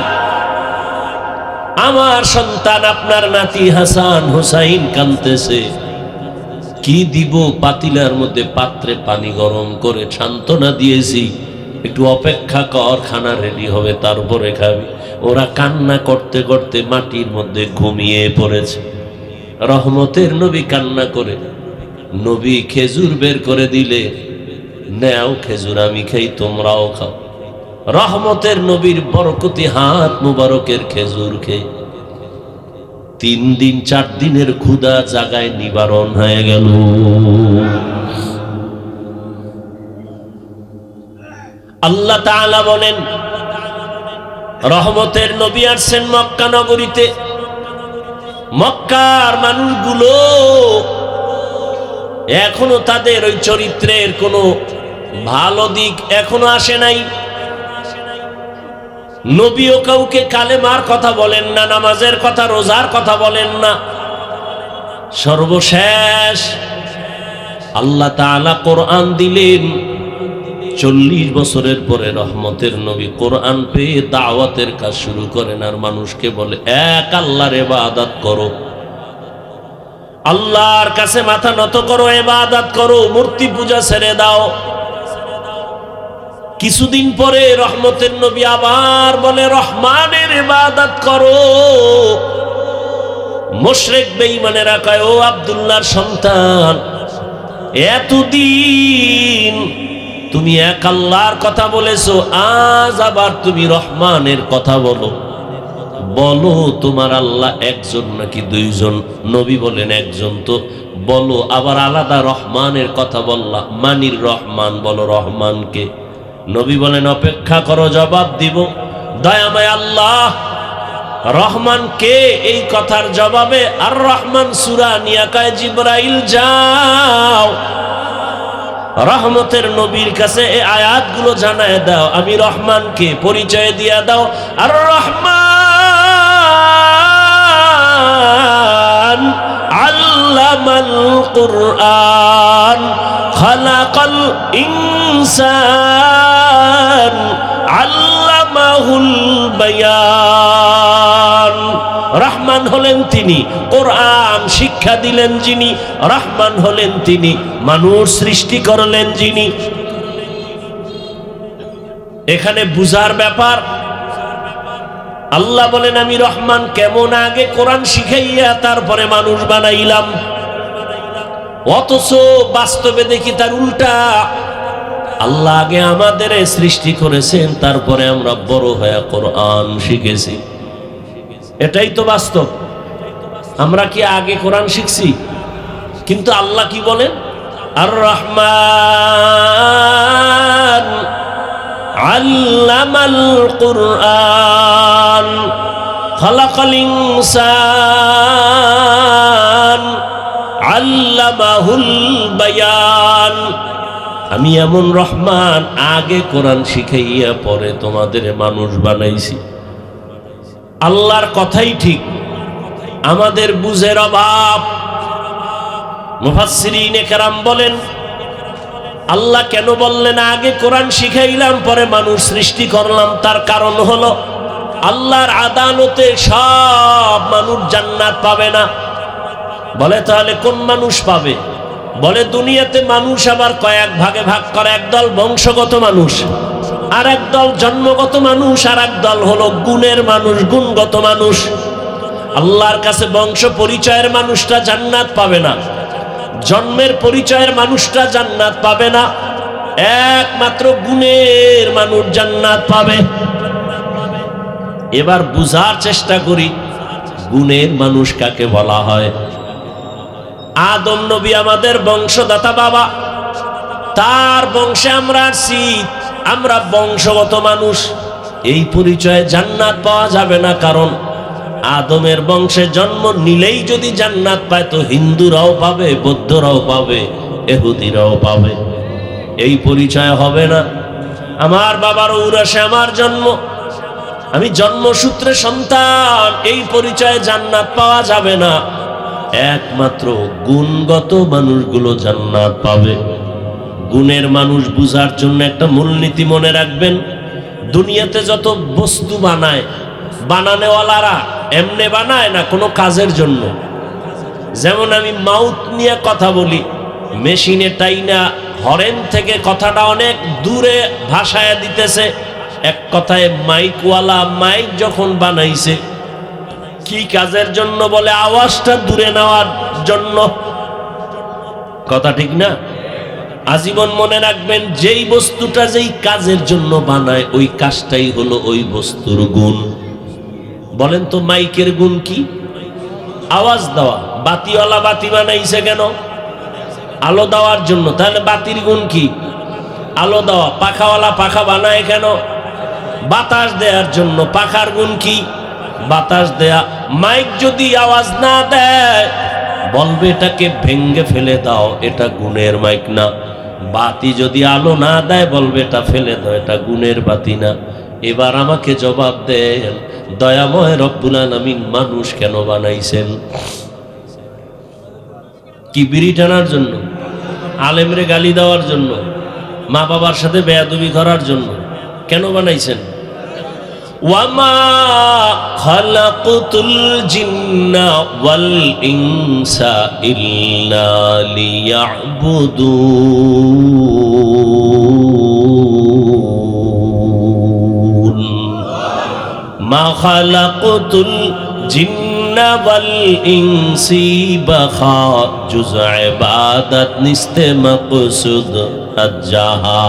আমার সন্তান আপনার নাতি হাসান হুসাইন কাঁদতেছে, কি দিব? পাতিলার মধ্যে পাত্রে পানি গরম করে সান্ত্বনা দিয়েছি, একটু অপেক্ষা কর, খানা রেডি হবে তারপরে খাবি। ওরা কান্না করতে করতে মাটির মধ্যে ঘুমিয়ে পড়েছে। রহমতের নবী কান্না করে, নবী খেজুর বের করে দিলে, নেও খেজুর, আমি খাই, তোমরাও খাও। রহমতের নবীর বরকতি হাত মুবারকের খেজুর খেয়ে 3 দিন 4 দিনের ক্ষুধা জাগায় নিবারণ হয়ে গেল। আল্লাহ তাআলা বলেন, রহমতের নবী আসছেন মক্কা নগরীতে। মক্কার মানুষগুলো এখনো তাদের ওই চরিত্রের কোনো ভালো দিক এখনো আসে নাই। নবীও কাউকে কালেমার কথা বলেন না, নামাজের কথা, রোজার কথা বলেন না। সর্বশেষ আল্লাহ তাআলা কোরআন দিলেন। 40 বছরের পরে রহমতের নবী কোরআন পেয়ে দাওয়াতের কাজ শুরু করেন, আর মানুষকে বলে, এক আল্লাহর ইবাদত করো, আল্লাহর কাছে মাথা নত করো, ইবাদত করো, মূর্তি পূজা ছেড়ে দাও। কিছুদিন পরে রহমতের নবী আবার বলে, রহমানের ইবাদত করো। মুশরিক বেঈমানেরা কয়, ও আব্দুল্লাহর সন্তান, এতদিন তুমি এক আল্লাহর কথা বলেছো, আজ আবার তুমি রহমানের কথা বলো। বলো তোমার আল্লাহ একজন নাকি 2 জন? নবী বলেন, একজন। তো বলো আবার আলাদা রহমানের কথা বললা, মানির রহমান, বলো রহমানকে। নবী বলেন, অপেক্ষা করো, জবাব দিব। দয়াময় আল্লাহ রহমান কে? এই কথার জবাবে আর রহমান সূরা নিয়া কয়, জিবরাইল যাও রহমতের নবীর কাছে এই আয়াতগুলো জানায় দাও, আমি রহমানকে পরিচয় দিয়া দাও। আর রহমান আল্লামাল কুরআন খালাকাল ইনসান আল্লামাহুল বায়ান। রহমান হলেন তিনি, কোরআন শিক্ষা দিলেন যিনি। রহমান হলেন তিনি, মানুষ সৃষ্টি করলেন যিনি। এখানে বুঝার ব্যাপার। আল্লাহ বলেন, আমি রহমান কেমন? আগে কোরআন শিখাইয়া তারপরে মানুষ বানাইলাম। অথচ বাস্তবে দেখি তার উল্টা। আল্লাহ আগে আমাদের সৃষ্টি করেছেন, তারপরে আমরা বড় হয়ে কোরআন শিখেছি। এটাই তো বাস্তব। আমরা কি আগে কোরআন শিখছি? কিন্তু আল্লাহ কি বলেন? আর রহমান আল্লামাল কুরআন খালাকাল ইনসান আল্লামাহুল বায়ান। আমি এমন রহমান, আগে কোরআন শিখাইয়া পরে তোমাদের মানুষ বানাইছি। আল্লাহর কথাই ঠিক, আমাদের বুঝের অভাব। মুফাসসিরিনে কেরাম বলেন, আল্লাহ কেন বললেন আগে কোরআন শিখাইলাম পরে মানুষ সৃষ্টি করলাম? তার কারণ হলো, আল্লাহর আদালতে সব মানুষ জান্নাত পাবে না। বলে তাহলে কোন মানুষ পাবে? বলে দুনিয়াতে মানুষ আবার কয়েক ভাগে ভাগ করে। একদল বংশগত মানুষ, আর একদল জন্মগত মানুষ, আর একদল হলো গুণের মানুষ, গুণগত মানুষ। আল্লাহর কাছে বংশ পরিচয়ের মানুষটা জান্নাত পাবে না, জন্মের পরিচয়ের মানুষটা জান্নাত পাবে না, একমাত্র গুণের মানুষ জান্নাত পাবে। এবার বুঝার চেষ্টা করি, গুণের মানুষ কাকে বলা হয়? আদম নবী আমাদের বংশদাতা বাবা, তার বংশে আমরা আসছি, আমরা বংশগত মানুষ। এই পরিচয়ে জান্নাত পাওয়া যাবে না, কারণ আদমের বংশে জন্ম নিলেই যদি জান্নাত পায় তো হিন্দুরাও পাবে, বৌদ্ধরাও পাবে, ইহুদিরাও পাবে। এই পরিচয় হবে না। আমার বাবার ঔরসে আমার জন্ম, আমি জন্মসূত্রে সন্তান, এই পরিচয়ে জান্নাত পাওয়া যাবে না। একমাত্র গুণগত মানুষগুলো জান্নাত পাবে। গুণের মানুষ বুঝার জন্য একটা মূলনীতি মনে রাখবেন, দুনিয়াতে যত বস্তু বানায়, বানানেওয়ালারা এমনে বানায় না, কোনো কাজের জন্য। যেমন আমি মাউথ নিয়ে কথা বলি, মেশিনে টাইনা হরেন থেকে কথাটা অনেক দূরে ভাষায় দিতেছে। এক কথায় মাইকওয়ালা মাইক যখন বানাইছে, কি কাজের জন্য? বলে আওয়াজটা দূরে নেওয়ার জন্য। কথা ঠিক না? আজীবন মনে রাখবেন, যেই বস্তুটা যেই কাজের জন্য বানায়, ওই কাজটাই হলো ওই বস্তুর গুণ। বলেন তো মাইকের গুণ কি? আওয়াজ দেওয়া। বাতিওয়ালা বাতি বানাইছে কেন? আলো দেওয়ার জন্য। তাহলে বাতির গুণ কি? আলো দেওয়া। পাখাওয়ালা পাখা বানায় কেন? বাতাস দেওয়ার জন্য। পাখার গুণ কি? বাতাস দেয়া। মাইক যদি আওয়াজ না দেয়, বলবে এটাকে ভেঙ্গে ফেলে দাও, এটা গুণের মাইক না। বাতি যদি আলো না দেয়, বলবে এটা ফেলে দাও, এটা গুণের বাতি না। এবার আমাকে জবাব দেন, দয়াময় রব্বুল আলামিন মানুষ কেন বানাইছেন? কি বিড়ি টানার জন্য? আলেমরে গালি দেওয়ার জন্য? মা বাবার সাথে বেয়াদবি করার জন্য? কেন বানাইছেন? ওয়ামা খালাকতুল জিন্না ওয়াল ইনসা ইল্লা লিয়াবুদুন। মা খালাকতুল জিন্না ওয়াল ইনসি বাখা জুজ ইবাদত নিস্তে মাকসুদ আজ্জাহা।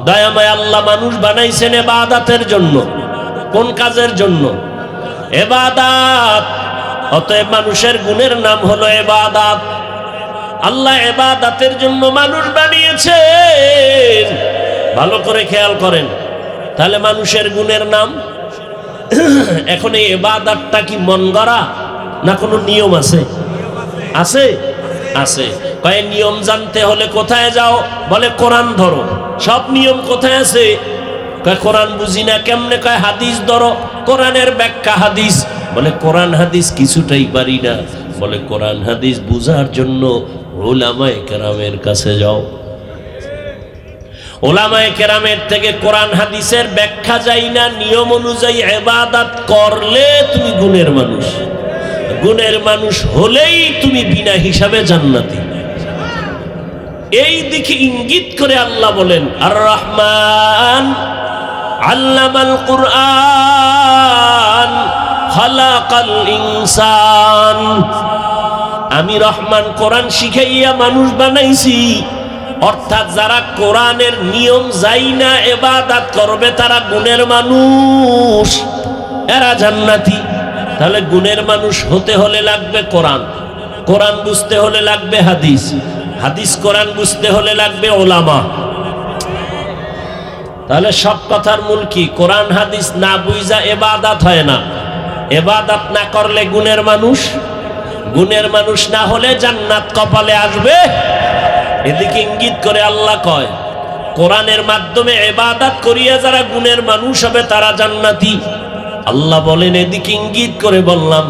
দয়াময় আল্লাহ মানুষ বানাইছেন ইবাদতের জন্য। কোন কাজের জন্য? ইবাদত। অতএব মানুষের গুণের নাম হলো ইবাদত। আল্লাহ ইবাদতের জন্য মানুষ বানিয়েছেন। ভালো করে খেয়াল করেন, তাহলে মানুষের গুণের নাম। এখন এই ইবাদতটা কি মন গড়া না কোনো নিয়ম আছে? আছে, আছে। কয় নিয়ম জানতে হলে কোথায় যাও? বলে কোরআন ধরো। সব নিয়ম কোথায় আছে? কয় কোরআন বুঝি না কেমনে? কয় হাদিস ধরো, কোরআনের ব্যাখ্যা হাদিস। বলে কোরআন হাদিস কিছুটাই পারি না। বলে কোরআন হাদিস বুঝার জন্য উলামায়ে কেরামের কাছে যাও। উলামায়ে কেরামের থেকে কোরআন হাদিসের ব্যাখ্যা যাই না, নিয়ম অনুযায়ী ইবাদত করলে তুমি গুণের মানুষ। গুণের মানুষ হলেই তুমি বিনা হিসাবে জান্নাতি। এই দিকে ইঙ্গিত করে আল্লাহ বলেন, আর রহমান আল্লামাল কুরআন খালাকাল ইনসান। আমি রহমান কোরআন শিখাইয়া মানুষ বানাইছি। অর্থাৎ যারা কোরআনের নিয়ম যাই না ইবাদত করবে, তারা গুণের মানুষ, এরা জান্নাতি। তাহলে গুণের মানুষ হতে হলে লাগবে কোরআন, কোরআন বুঝতে হলে লাগবে হাদিস, হাদিস কোরআন বুঝতে হলে লাগবে ওলামা। তাহলে সব কথার মূল কি? কোরআন হাদিস না বুঝা ইবাদত হয় না। ইবাদত না করলে গুণের মানুষ, গুণের মানুষ না হলে জান্নাত কপালে আসবে। এদিকে ইঙ্গিত করে আল্লাহ কয়, কোরআনের মাধ্যমে ইবাদত করিয়া যারা গুণের মানুষ হবে তারা জান্নাতি। আল্লাহ বলেন, এদিকে ইঙ্গিত করে বললাম,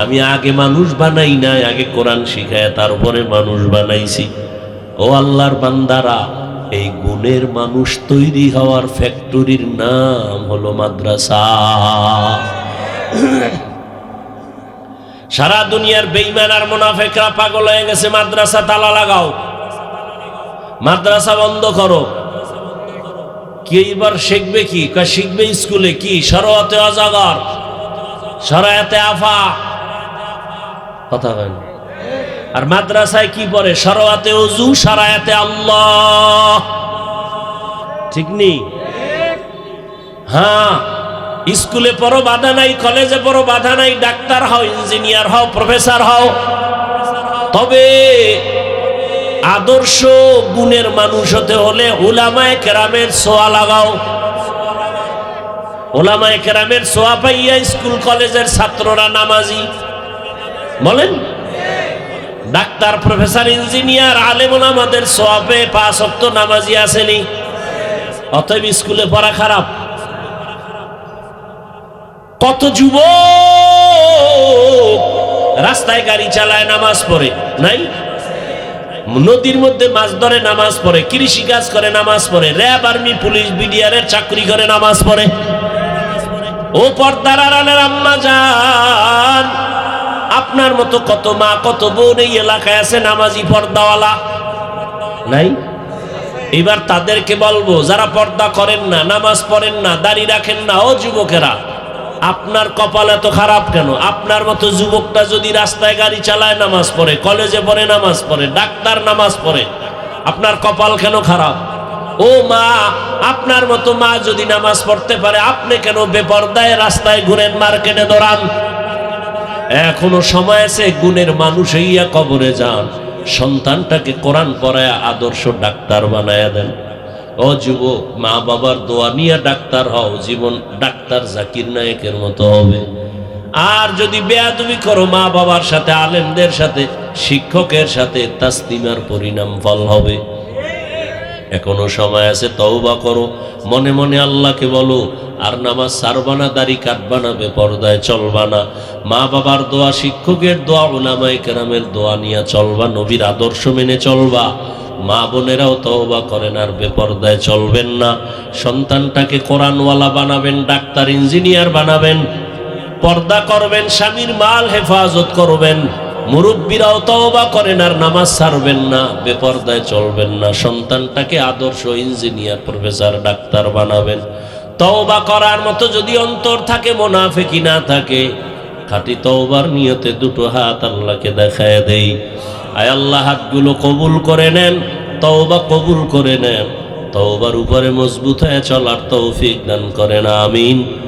আমি আগে মানুষ বানাই নাই, আগে কোরআন শিখায় তারপরে মানুষ বানাইছি। ও আল্লাহর বান্দারা, এই গুণের মানুষ তৈরি হওয়ার ফ্যাক্টরির নাম হলো মাদ্রাসা। সারা দুনিয়ার বেঈমান আর মুনাফিকরা পাগল হয়ে গেছে, মাদ্রাসা তালা লাগাও, মাদ্রাসা বন্ধ করো। কি এবার শিখবে কি? শিখবে স্কুলে কি? শরআতে আজাগার, শরআতে আফা। কথা হয় না। আর মাদ্রাসায় কি পড়ে? শরআতে ওযু, শরআতে আল্লাহ। ঠিক নেই? হ্যাঁ, স্কুলে পড়ো বাধা নাই, কলেজে পড়ো বাধা নাই, ডাক্তার হও, ইঞ্জিনিয়ার হও, প্রফেসর হও, তবে আদর্শ গুণের মানুষ হতে হলে উলামায়ে কেরামের ছোঁয়া লাগাও। উলামায়ে কেরামের ছোঁয়া পাইয়া স্কুল কলেজের ছাত্ররা নামাজি। বলেন, ডাক্তার, প্রফেসর, ইঞ্জিনিয়ার, আলেম ওলামাদের ছোঁয়া পেয়ে 5 ওয়াক্ত নামাজি আসেনি। অতএব স্কুলে পড়া খারাপ। কত যুবক রাস্তায় গাড়ি চালায়, নামাজ পড়ে নাই? নদীর মধ্যে মাছ ধরে নামাজ পড়ে, কৃষি কাজ করে নামাজ পড়ে, র্যাব, আর্মি, পুলিশ, বিডিআরের চাকরি করে নামাজ পড়ে। ও পর্দার আড়ালের আম্মা জান, আপনার মতো কত মা, কত বোন এই এলাকায় আছে নামাজি পর্দাওয়ালা নাই? এবার তাদেরকে বলবো, যারা পর্দা করেন না, নামাজ পড়েন না, দাড়ি রাখেন না, ও যুবকেরা, আপনার কপাল এত খারাপ কেন? আপনার মতো যুবকটা যদি রাস্তায় গাড়ি চালায়, নামাজ পড়ে, কলেজে পড়ে নামাজ পড়ে, ডাক্তার নামাজ পড়ে, আপনার কপাল কেন খারাপ? ও মা, আপনার মতো মা যদি নামাজ পড়তে পারে, আপনি কেন বেপরদায় রাস্তায় ঘুরেন, মার্কেটে দৌড়ান? এখনো সময় আছে, গুণের মানুষ হইয়া কবরে যান, সন্তানটাকে কোরআন পড়ায় আদর্শ ডাক্তার বানায়া দেন। ও যুবক, মা বাবার দোয়া নিয়ে ডাক্তার হও, জীবন ডাক্তার জাকির নায়েকের মতো হবে। আর যদি বেয়াদবি করো মা বাবার সাথে, আলেমদের সাথে, শিক্ষকের সাথে, তাসলিমার পরিণাম ফল হবে। এখনো সময় আছে, তওবা করো, মনে মনে আল্লাহকে বলো, আর নামাজ ছাড়বা না, দাড়ি কাটবা না, বেপরদায় চলবা না, মা বাবার দোয়া, শিক্ষকের দোয়া, উলামায়ে কেরামের দোয়া নিয়ে চলবা, নবীর আদর্শ মেনে চলবা। মা বোনেরাও তওবা করেন, আর বেপরদায় চলবেন না। সন্তানটাকে কোরআনওয়ালা বানাবেন, ডাক্তার, ইঞ্জিনিয়ার বানাবেন, পর্দা করবেন, স্বামীর মাল হেফাজত করবেন। মুরব্বীরাও তওবা করেন, আর নামাজ ছাড়বেন না, বেপরদায় চলবেন না। সন্তানটাকে আদর্শ ইঞ্জিনিয়ার, প্রফেসর, ডাক্তার বানাবেন। তওবা করার মতো যদি অন্তর থাকে, মুনাফিকি না থাকে, খাঁটি তওবার নিয়তে দুটো হাত আল্লাহকে দেখায় দেই। আয় আল্লাহ, হাতগুলো কবুল করে নেন, তওবা কবুল করে নেন, তওবার উপরে মজবুত হয়ে চলার তৌফিক দান করেন, আমিন।